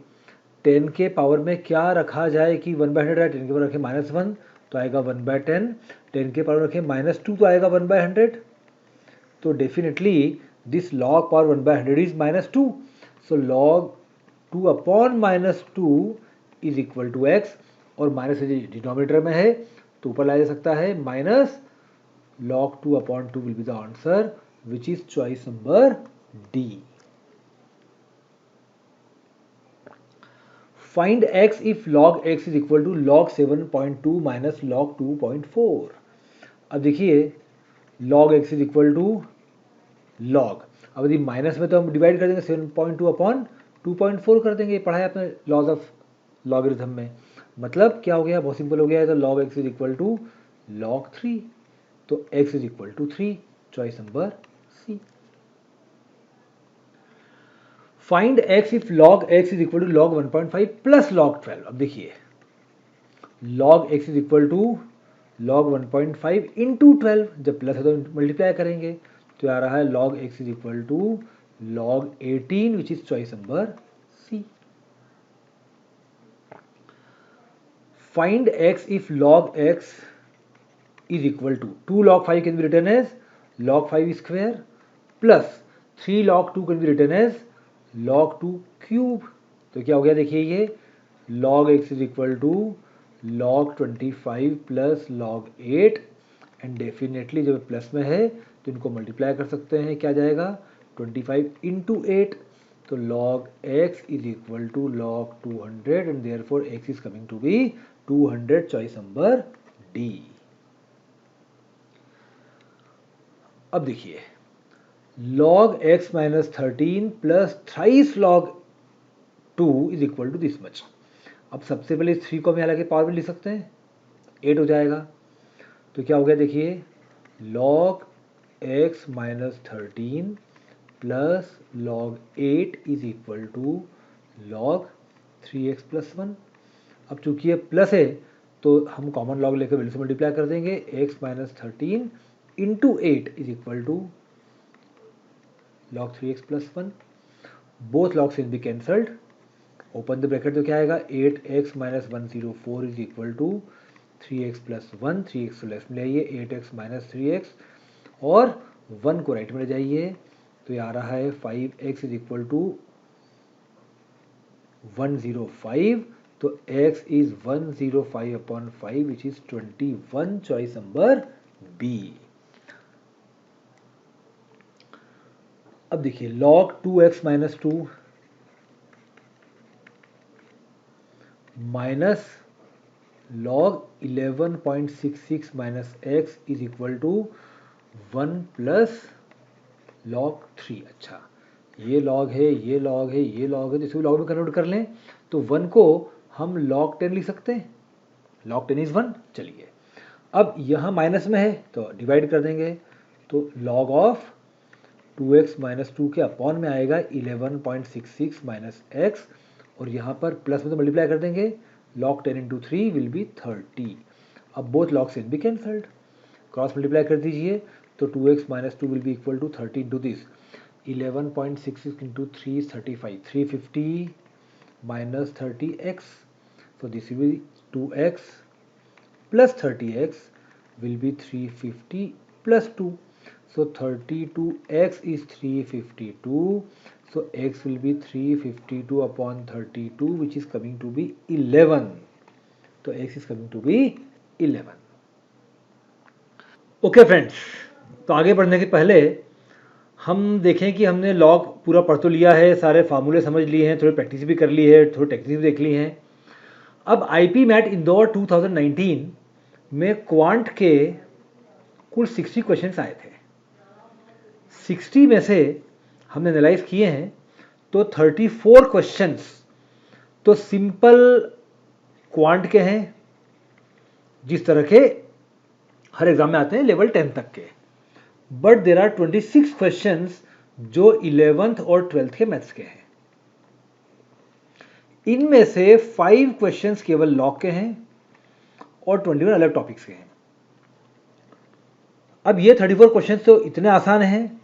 10 के पावर में क्या रखा जाए कि 1/100 है, 10 के पावर रखे -1 तो आएगा 1/10, 10 के पावर रखे -2 तो आएगा 1/100। तो definitely this log power 1/100 is -2। So log 2 upon -2 is equal to x, और माइनस डिनोमिनेटर में है तो ऊपर लाया जा सकता है, minus log 2 upon 2 will be the answer, which is choice number D. Find x if log x is equal to log 7.2 minus log 2.4। अब देखिए log x is equal to log, अब यदि माइनस में तो हम डिवाइड कर देंगे 7.2 upon 2.4 कर देंगे, पढ़ा है आपने लॉज ऑफ लॉगरिथम में। मतलब क्या हो गया, बहुत सिंपल हो गया है। तो log x is equal to log 3, तो x is equal to 3, choice number C. Find x if log x is equal to log 1.5 plus log 12। अब देखिए log x is equal to log 1.5 into 12, जब plus है तो multiply करेंगे, तो आ रहा है log x is equal to log 18, which is choice number C. Find x if log x is equal to 2 log 5 can be written as log 5 square plus 3 log 2 can be written as log 2 cube. तो क्या हो गया, देखिए ये log x is equal to log 25 plus log 8, and definitely जब plus में है तो इनको मल्टीप्लाई कर सकते हैं, क्या जाएगा 25 इंटू 8, तो log x is equal to log 200 and therefore x is coming to be 200, choice number D. अब देखिए log x minus 13 plus thrice log 2 is equal to this much. अब सबसे पहले 3 को हम यहाँ लगे पावर में लिख सकते हैं, 8 हो जाएगा। तो क्या हो गया, देखिए log x minus 13 plus log 8 is equal to log 3x plus 1। अब चूंकि ये प्लस है तो हम कॉमन लॉग लेकर वैल्यू से मल्टीप्लाई कर देंगे, x minus 13 into 8 is equal to log 3x plus 1। Both logs will be cancelled, open the bracket, तो क्या आएगा 8x minus 104 is equal to 3x plus 1, 3x को लेफ्ट में ले आइए, 8x माइनस 3x और 1 को राइट में ले जाइए, तो ये आ रहा है 5x इज इक्वल टू 105, तो x is 105 upon 5 which is 21, choice number B. अब देखिए log 2x minus 2 minus log 11.66 minus x is equal to 1 plus log 3। अच्छा, ये log है, ये log है, ये log है, तो इसे log में कन्वर्ट कर लें तो 1 को हम log 10 लिख सकते हैं, log 10 इज 1। चलिए अब यहाँ माइनस में है तो डिवाइड कर देंगे, तो log ऑफ 2x माइनस 2 के अपॉन में आएगा 11.66 माइनस x, और यहाँ पर प्लस में तो मल्टीप्लाई कर देंगे, log 10 इंटू 3 विल बी 30। अब both logs will be cancelled, cross multiply कर दीजिए, तो 2x minus 2 will be equal to 30 into this 11.66 into 3 is 35, 350 minus 30x, so this will be 2x plus 30x will be 350 plus 2, so 32x is 352, so x will be 352 upon 32 which is coming to be 11, so x is coming to be 11। Okay friends, तो आगे बढ़ने के पहले हम देखें कि हमने log पूरा पढ़ तो लिया है, सारे फार्मूले समझ लिए हैं, थोड़ी प्रैक्टिस भी कर ली है, थोड़ी टेक्निक भी देख ली हैं। अब आईपी मैट इंदौर 2019 में क्वांट के कुल 60 क्वेश्चंस आए थे। 60 में से हमने एनालाइज किए हैं तो 34 क्वेश्चंस तो सिंपल क्वांट के हैं, जिस तरह के हर एग्जाम में आते हैं लेवल 10 तक के। बट देर आर 26 क्वेश्चंस जो 11th और 12th के मैथ्स के हैं। इनमें से 5 क्वेश्चंस केवल लॉग के हैं और 21 अलग टॉपिक्स के हैं। अब ये 34 क्वेश्चंस तो इतने आसान हैं,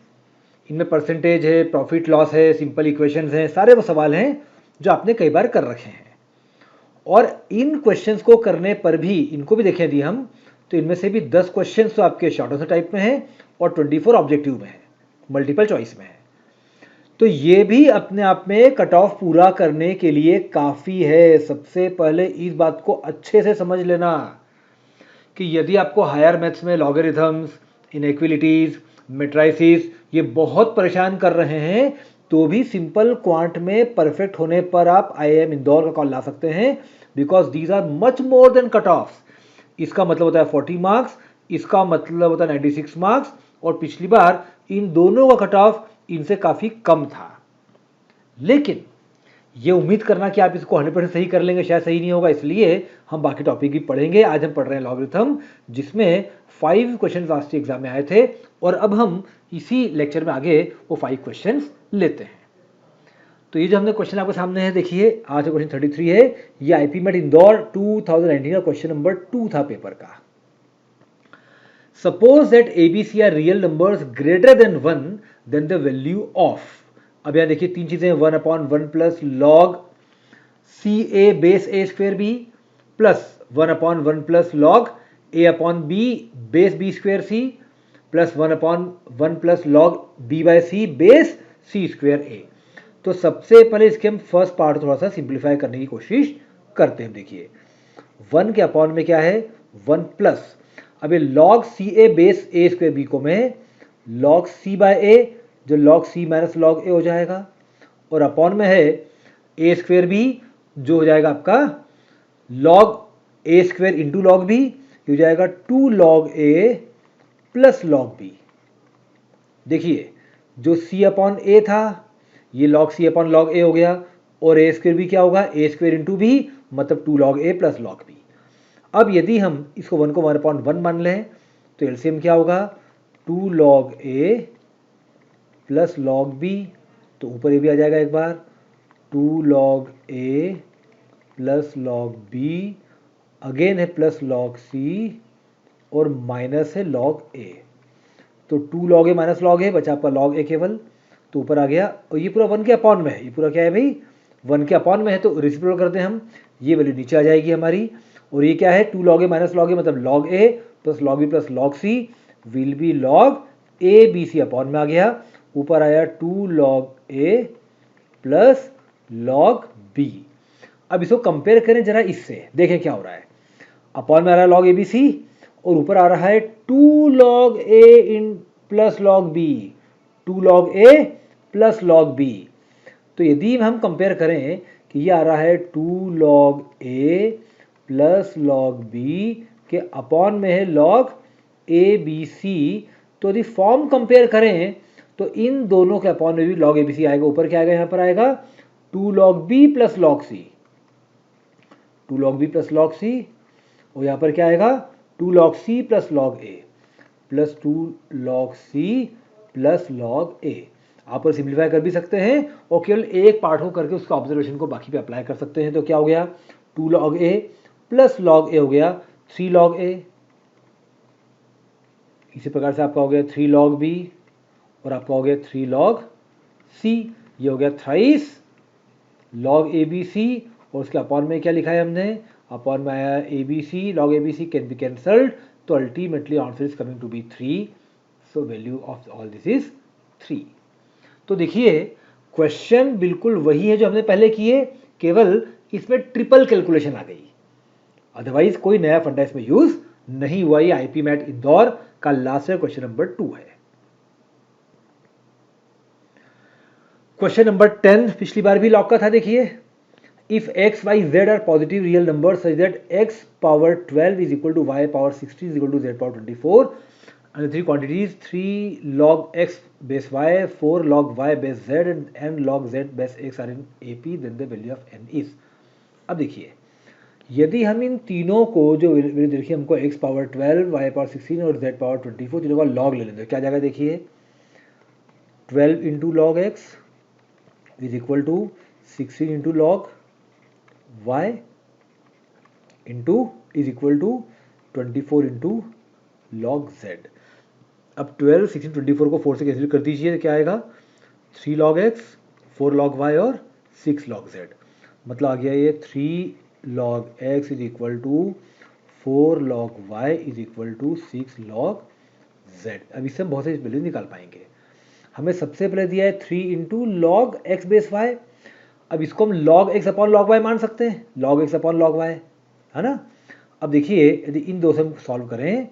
इनमें परसेंटेज है, प्रॉफिट लॉस है, सिंपल इक्वेशंस हैं, सारे वो सवाल हैं जो आपने कई बार कर रखे हैं। और इन क्वेश्चंस को करने पर भी, इनको भी देखें यदि हम, तो इनमें से भी 10 क्वेश्चंस तो आपके शॉर्ट आंसर टाइप में हैं और 24 ऑब्जेक्टिव में है, मल्टीपल चॉइस में है। तो ये भी अपने आप में कट ऑफ पूरा करने के लिए काफ़ी है। सबसे पहले इस बात को अच्छे से समझ लेना कि यदि आपको हायर मैथ्स में लॉगरिथम्स, इनइक्वालिटीज, मैट्रिसेस ये बहुत परेशान कर रहे हैं, तो भी सिंपल क्वांट में परफेक्ट होने पर आप IIM इंदौर का कॉल ला सकते हैं, because these are much more than cut off. इसका मतलब होता है 40 मार्क्स, इसका मतलब होता है 96 मार्क्स, और पिछली बार इन दोनों का कट ऑफ इनसे काफ़ी कम था। लेकिन ये उम्मीद करना कि आप इसको 100% सही कर लेंगे शायद सही नहीं होगा, इसलिए हम बाकी टॉपिक भी पढ़ेंगे। आज हम पढ़ रहे हैं लॉगरिथम, जिसमें 5 क्वेश्चन लास्ट एग्जाम में आए थे, और अब हम इसी लेक्चर में आगे वो 5 क्वेश्चन लेते हैं। तो ये जो हमने क्वेश्चन आपके सामने है, देखिए आज का क्वेश्चन 33 है। ये आईपी मेट इंदौर 2019 का क्वेश्चन नंबर 2 था पेपर का। Suppose that ABC are real numbers greater than 1, then the value of. अब यहां देखिए 3 चीजें, 1/1 plus log CA base A square B plus 1/1 plus log A/B base B square C plus 1/1 plus log B/C base C square A। तो सबसे पहले इसके हम first part थोड़ा सा सिंप्लीफाई करने की कोशिश करते हैं। देखिए 1 के अपॉन में क्या है, 1 प्लस, अब ये log CA base A square B को मैं लॉग C/A, जो log C minus log A हो जाएगा, और अपॉन में है A स्क्वेयर B, जो हो जाएगा आपका log A square into log B, हो जाएगा 2 log A plus log B। देखिए जो C/A था ये log C upon log A हो गया, और A स्क्वेयर भी क्या होगा, A स्क्वेयर इंटू B, मतलब 2 log A plus log B। अब यदि हम इसको 1 को 1/1 मान लें तो एलसीएम क्या होगा, 2 log A plus log B, तो ऊपर ये भी आ जाएगा एक बार, 2 log A plus log B, again है प्लस log C, और माइनस है log A। तो 2 log A minus log A बचा आपका log A केवल, तो ऊपर आ गया, और ये पूरा 1 के अपॉन में है, ये पूरा क्या है भाई 1 के अपॉन में है, तो रेसिप्रोकल करते हैं हम, ये वैल्यू नीचे आ जाएगी हमारी, और ये क्या है 2 log A minus log A मतलब log A plus log B plus log C will be log ABC upon में आ गया, ऊपर आया 2 log A plus log B। अब इसको कंपेयर करें जरा इससे, देखें क्या हो रहा है। अपॉन में आ रहा है log ABC, और ऊपर आ रहा है 2 log A in plus log B, 2 log A plus log B। तो यदि हम कंपेयर करें कि ये आ रहा है 2 log A plus log B के अपॉन में है log ABC, तो यदि फॉर्म कंपेयर करें तो इन दोनों के अपॉन में भी log ABC आएगा, ऊपर क्या आएगा, यहाँ पर आएगा 2 log B plus log C, 2 log B plus log C, और यहाँ पर क्या आएगा 2 log C plus log A plus 2 log C plus log A। आप और सिंप्लीफाई कर भी सकते हैं और केवल एक पार्ट को करके उसका ऑब्जर्वेशन को बाकी पे अप्लाई कर सकते हैं। तो क्या हो गया 2 log A plus log A हो गया 3 log A। इसी प्रकार से आपका हो गया 3 log B, और आपका हो गया 3 log C। ये हो गया थ्राइस log ABC, और उसके अपॉन में क्या लिखा है हमने, अपॉन में आया ABC, log ABC can be cancelled, तो ultimately answer is coming to be 3। So value of all this is 3। तो देखिए क्वेश्चन बिल्कुल वही है जो हमने पहले किए, केवल इसमें ट्रिपल कैलकुलेशन आ गई, अदरवाइज कोई नया फंडा इसमें यूज नहीं हुआ। ये आईपी मैट इंदौर का लास्ट क्वेश्चन नंबर 2 है। क्वेश्चन नंबर 10 पिछली बार भी लॉग का था। देखिए if x y z are positive real number such that x power 12 is equal to y power 16 is equal to z power 24 and the three quantities 3 log x base y, 4 log y base z and n log z base x are in AP, then the value of n is। अब देखिए यदि हम इन तीनों को जो देखिए हमको x power 12 y power 16 और z पावर 24 तीनों का लॉग ले लेंगे, क्या जाएगा देखिए 12 into log x is equal to 16 into log y into is equal to 24 into log z। अब 12, 16, 24 को 4 से कैंसिल कर दीजिए तो क्या आएगा 3 log x, 4 log y और 6 log z। मतलब आ गया ये 3 log x is equal to 4 log y is equal to 6 log z। अब इससे हम बहुत सारी वैल्यू निकाल पाएंगे। हमें सबसे पहले दिया है 3 into log x base y. अब इसको हम log x upon log y मान सकते हैं, log x upon log y, है ना। अब देखिए यदि इन दो से हम सॉल्व करें,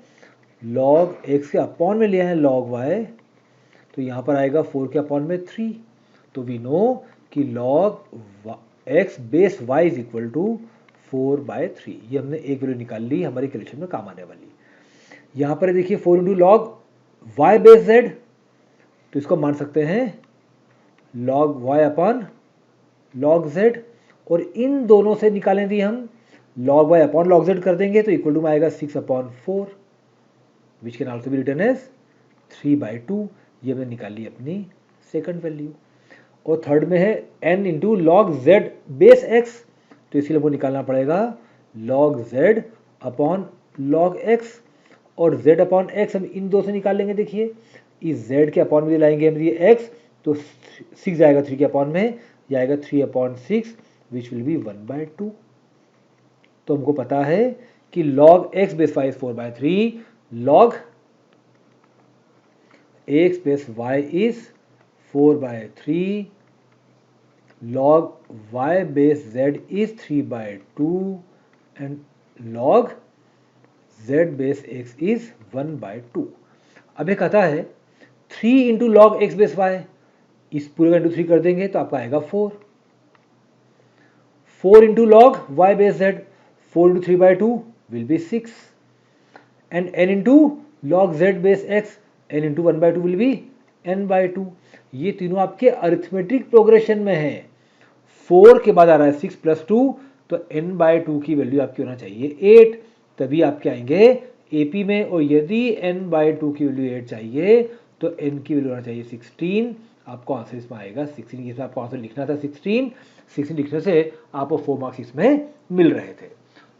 log x के अपॉन में लिया है log y, तो यहाँ पर आएगा 4 के अपॉन में 3। तो वी नो कि log x base y is equal to 4/3। ये हमने एक वैल्यू निकाल ली, हमारी कैलकुलेशन में काम आने वाली। यहाँ पर देखिए 4 into log y base z, तो इसको मान सकते हैं log y upon log z, और इन दोनों से निकालें दी हम log y upon log z कर देंगे तो इक्वल टू में आएगा 6/4, which can also be written as 3/2। ये हमने निकाल ली अपनी सेकंड वैल्यू। और थर्ड में है n into log z base x, तो इसके लिए वो निकालना पड़ेगा log z upon log x, और z अपॉन x हम इन दो से निकाल लेंगे। देखिए इस z के अपॉन में लाएंगे हम ये x, तो 6 जाएगा 3 के अपॉन में, ये आएगा 3/6 विच विल बी 1/2। तो हमको पता है कि log x base y is 4/3, log x base y is 4/3, log y base z is 3/2 and log z base x is 1/2। अब ये कहता है 3 into log x base y, इस पूरे का इंटू 3 कर देंगे तो आपका आएगा 4। 4 into log y base z, 4 into 3/2 will be 6, and n into log z base x, n into 1/2 will be n/2। ये तीनों आपके अरिथमेटिक प्रोग्रेशन में है। 4 के बाद आ रहा है 6 + 2, तो n/2 की वैल्यू आपकी होना चाहिए 8, तभी आपके आएंगे AP में। और यदि n/2 की वैल्यू 8 चाहिए तो n की वैल्यू होना चाहिए 16। आपको आंसर इसमें आएगा 16। इसमें आपको आंसर लिखना था 16 लिखने से आपको 4 मार्क्स इसमें मिल रहे थे।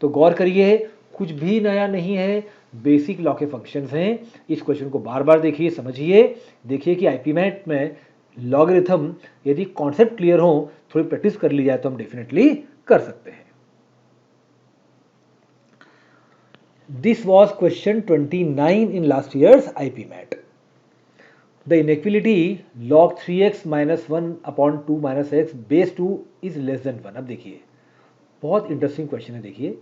तो गौर करिए, कुछ भी नया नहीं है, बेसिक लॉ के फंक्शंस हैं। इस क्वेश्चन को बार बार देखिए, समझिए। देखिए कि आईपी मैट में लॉगरिथम यदि कॉन्सेप्ट क्लियर हो, थोड़ी प्रैक्टिस कर ली जाए तो हम डेफिनेटली कर सकते हैं। This was question 29 in last years IPMAT. The inequality log 3x - 1 upon 2 - x base 2 is less than 1। अब देखिए बहुत इंटरेस्टिंग क्वेश्चन है। देखिए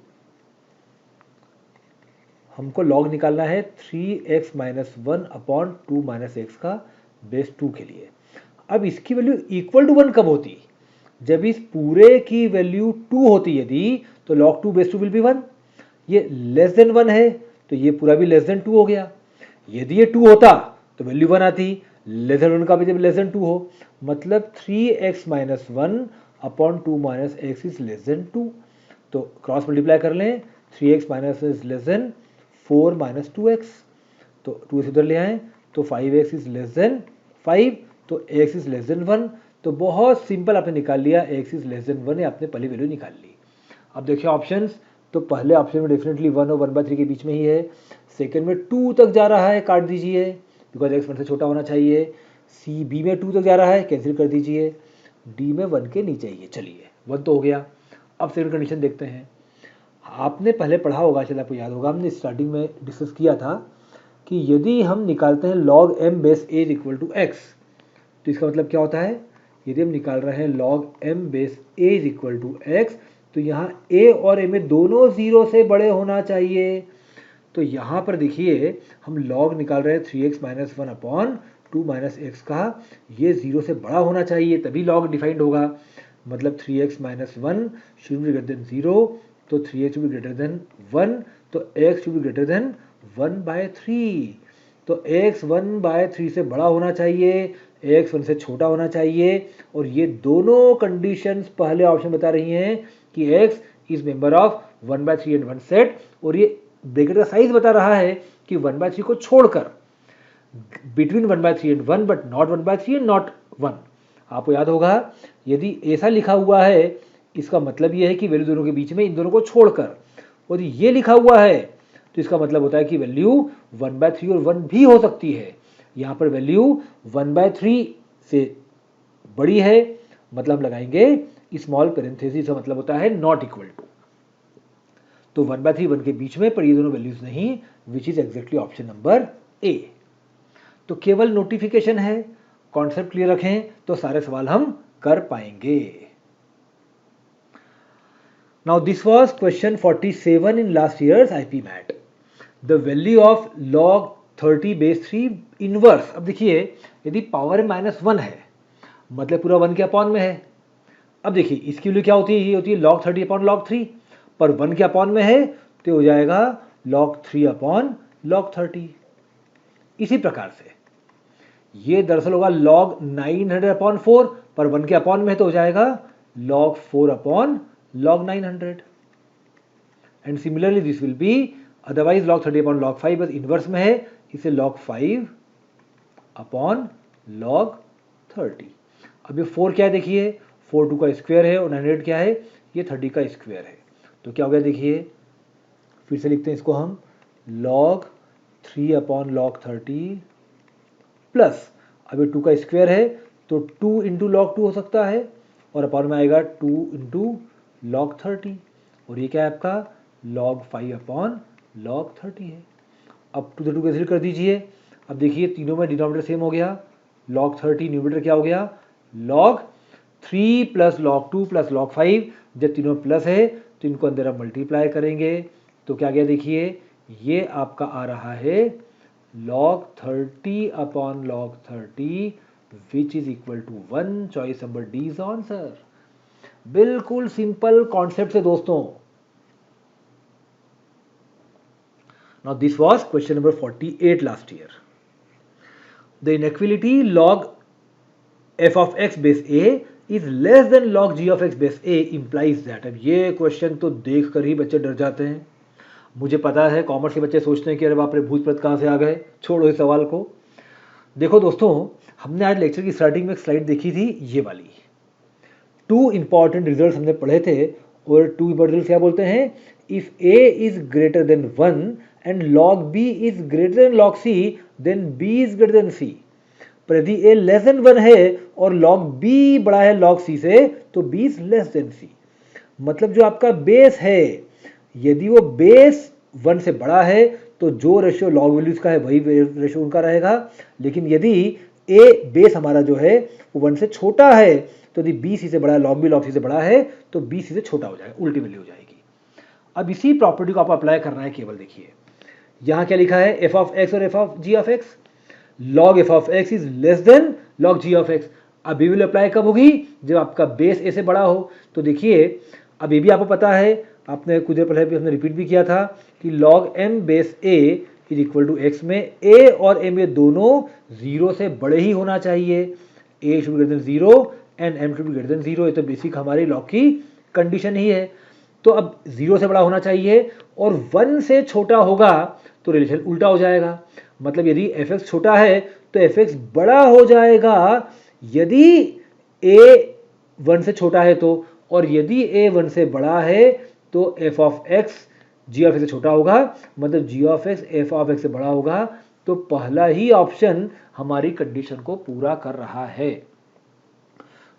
हमको लॉग निकालना है 3x - 1 अपॉन 2 - x का बेस 2 के लिए। अब इसकी वैल्यू इक्वल टू 1 कब होती? जब इस पूरे की वैल्यू 2 होती यदि, तो log 2 बेस 2 विल बी 1। ये लेस देन 1 है तो ये पूरा भी लेस देन 2 हो गया। यदि ये 2 होता तो वैल्यू 1 आती, लेस देन 1 का भी जब लेस देन 2 हो, मतलब 3x - 1 upon 2 - x is less then 2। तो क्रॉस मल्टीप्लाई कर लें, 3x - is less then 4 - 2x, तो 2 से उधर ले आए तो 5x इज लेस देन 5, तो x इज लेस देन 1। तो बहुत सिंपल आपने निकाल लिया, x इज लेस देन 1, आपने पहली वैल्यू निकाल ली। अब देखिए ऑप्शंस, तो पहले ऑप्शन में डेफिनेटली 1 और 1/3 के बीच में ही है। सेकंड में 2 तक जा रहा है, काट दीजिए बिकॉज x 1 से छोटा होना चाहिए। सी बी में 2 तक जा रहा है, कैंसिल कर दीजिए। डी में 1 के नीचे ही है। चलिए 1 तो हो गया। अब सेकंड कंडीशन देखते हैं। आपने पहले पढ़ा होगा, चलिए आपको याद होगा, हमने स्टार्टिंग में डिस्कस किया था कि यदि हम निकालते हैं log m base a equal to x, तो इसका मतलब क्या होता है? यदि हम निकाल रहे हैं log m base a equal to x, तो यहाँ a और a में दोनों 0 से बड़े होना चाहिए। तो यहाँ पर देखिए हम log निकाल रहे हैं 3x - 1 अपॉन 2 - x का, ये 0 से बड़ा होना चाहिए तभी log डिफाइंड होगा। मतलब 3x - 1 should be greater than 0, तो 3x should be greater than 1, तो x should be greater than 1/3। तो x 1/3 से बड़ा होना चाहिए, x 1 से छोटा होना चाहिए, और ये दोनों कंडीशंस पहले ऑप्शन बता रही हैं कि x is member of 1/3 and 1 set, और ये ब्रैकेट का साइज बता रहा है कि 1/3 को छोड़कर between 1/3 and 1 but not 1/3 and not 1। आपको याद होगा यदि ऐसा लिखा हुआ है इसका मतलब यह है कि वैल्यू दोनों के बीच में इन दोनों को छोड़कर, और ये लिखा हुआ है तो इसका मतलब होता है कि वैल्यू 1/3 और 1 भी हो सकती है। यहां पर वैल्यू 1/3 से बड़ी है, मतलब हम लगाएंगे स्मॉल पेरेंथेसिस का मतलब होता है नॉट इक्वल टू। तो 1/3 1 के बीच में, पर ये दोनों वैल्यूज नहीं, which is exactly option number ए। तो केवल नोटिफिकेशन है, कॉन्सेप्ट क्लियर रखें तो सारे सवाल हम कर पाएंगे। Now this was question 47 in last years IPMAT. The value of log 30/3 inverse. अब देखिए यदि पावर -1 है मतलब पूरा 1 के अपॉन में है। अब देखिए इसकी वैल्यू क्या होती है, ये होती है log 30/log 3, पर 1 के अपॉन में है तो हो जाएगा log 3/log 30। इसी प्रकार से ये दरअसल होगा log 900/4, पर 1 के अपॉन में तो हो जाएगा log 4/log 900। And similarly this will B otherwise log 30/log 5 बस इनवर्स में है, इसे log 5/log 30। अब ये 4 क्या है देखिए, 4 2 का स्क्वायर है और 900 क्या है, ये 30 का स्क्वायर है। तो क्या हो गया देखिए, फिर से लिखते हैं इसको हम, log 3/log 30 प्लस, अब ये 2 का स्क्वायर है तो 2 इंटू log 2 हो सकता है, और अपॉन में आएगा 2 इंटू log 30, और ये क्या है आपका log 5/log 30 है। अब 2 से 2 कैंसिल कर दीजिए। अब देखिए तीनों में डिनोमिनेटर सेम हो गया, log 30 न्यूमरेटर क्या हो गया log 3 plus log 2 plus log 5। जब तीनों प्लस है तो इनको अंदर आप मल्टीप्लाई करेंगे तो क्या गया देखिए, ये आपका आ रहा है log 30/log 30 which is equal to 1। Choice number D is answer. बिल्कुल सिंपल कॉन्सेप्ट है दोस्तों। Now this was question number 48 last year. The inequality log f of x base a is less than log g of x base a implies that। अब ये question तो देख कर ही बच्चे डर जाते हैं। मुझे पता है कॉमर्स के बच्चे सोचते हैं कि अरे बाप रे भूत प्रेत कहाँ से आ गए, छोड़ो इस सवाल को। देखो दोस्तों, हमने आज लेक्चर की स्टार्टिंग में एक स्लाइड देखी थी ये वाली। 2 इंपॉर्टेंट रिजल्ट हमने पढ़े थे, और 2 इंपॉर्टेंट रिजल्ट क्या बोलते हैं, if a is greater than 1 and log b is greater than log c then b is greater than c। पर यदि a लेस देन 1 है और log b बड़ा है log c से तो b is less then c। मतलब जो आपका बेस है यदि वो बेस 1 से बड़ा है तो जो रेशियो लॉग वैल्यूज का है वही रेशियो उनका रहेगा, लेकिन यदि a बेस हमारा जो है वो 1 से छोटा है तो यदि b c से बड़ा है, log b log c से बड़ा है तो b c से छोटा हो जाएगा, उल्टी वैल्यू हो जाएगी। अब इसी प्रॉपर्टी को आप अप्लाई करना है। केवल देखिए यहां क्या लिखा है, f ऑफ x और f of g of x। log f of x is less then log g of x। अब ये वैल्यू अप्लाई कब होगी, जब आपका बेस a से बड़ा हो। तो देखिए अब ये भी आपको पता है, आपने कुछ देर पहले भी हमने रिपीट भी किया था कि log m base a is equal to x में a और m ये दोनों 0 से बड़े ही होना चाहिए। a should be greater than 0 and m should be greater than 0। ये तो बेसिक हमारी लॉग की कंडीशन ही है। तो अब 0 से बड़ा होना चाहिए और 1 से छोटा होगा तो रिलेशन उल्टा हो जाएगा। मतलब यदि fx छोटा है तो fx बड़ा हो जाएगा यदि a 1 से छोटा है तो, और यदि a 1 से बड़ा है तो f of x g of x से छोटा होगा, मतलब g of x f of x से बड़ा होगा। तो पहला ही ऑप्शन हमारी कंडीशन को पूरा कर रहा है।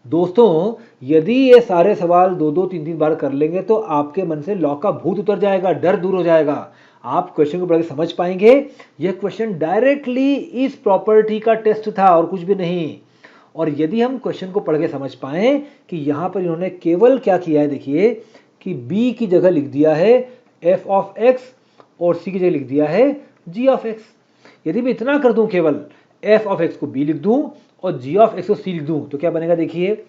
दोस्तों यदि ये सारे सवाल 2-2 3-3 बार कर लेंगे तो आपके मन से लॉग का भूत उतर जाएगा, डर दूर हो जाएगा, आप क्वेश्चन को पढ़ के समझ पाएंगे। यह क्वेश्चन डायरेक्टली इस प्रॉपर्टी का टेस्ट था और कुछ भी नहीं। और यदि हम क्वेश्चन को पढ़ के समझ पाए कि यहां पर इन्होंने केवल क्या किया है, देखिए कि b की जगह लिख दिया है f ऑफ x और c की जगह लिख दिया है g ऑफ x। यदि मैं इतना कर दूं, केवल f ऑफ x को b लिख दूं और g ऑफ x को c लिख दूं तो क्या बनेगा देखिए,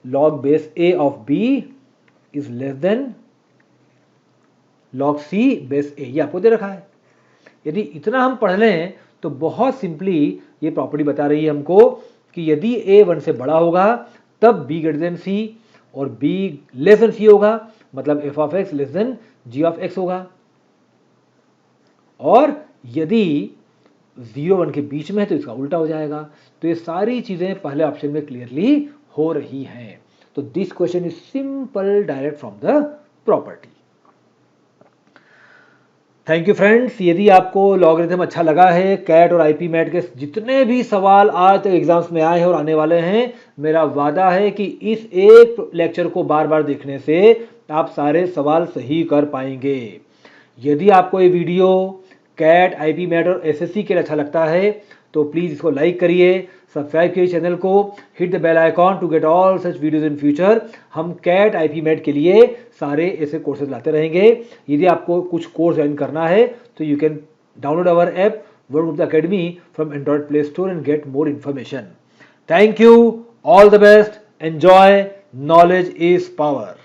log base a of b is less then log c base a। ये आपको दे रखा है। यदि इतना हम पढ़ लें तो बहुत सिंपली ये प्रॉपर्टी बता रही है हमको कि यदि a 1 से बड़ा होगा तब b ग्रेटर देन c और b लेस देन c होगा, मतलब f of x less than g of x होगा। और यदि 0 1 के बीच में है तो इसका उल्टा हो जाएगा। तो ये सारी चीजें पहले ऑप्शन में क्लियरली हो रही हैं। तो this question is simple direct from the property. Thank you friends. यदि आपको लॉगरिथम अच्छा लगा है, कैट और आईपी मैट के जितने भी सवाल आज तक एग्जाम्स में आए हैं और आने वाले हैं, मेरा वादा है कि इस एक लेक्चर को बार बार देखने से आप सारे सवाल सही कर पाएंगे। यदि आपको ये वीडियो कैट, आईपी मैट और एसएससी के लिए अच्छा लगता है तो प्लीज इसको लाइक करिए, सब्सक्राइब कीजिए चैनल को, hit the bell icon to get all such videos in future. हम कैट, आईपी मैट के लिए सारे ऐसे कोर्सेज लाते रहेंगे। यदि आपको कुछ कोर्स ज्वाइन करना है तो you can download our app word Gupta academy from Android play store and get more information. Thank you, all the best, enjoy, knowledge is power.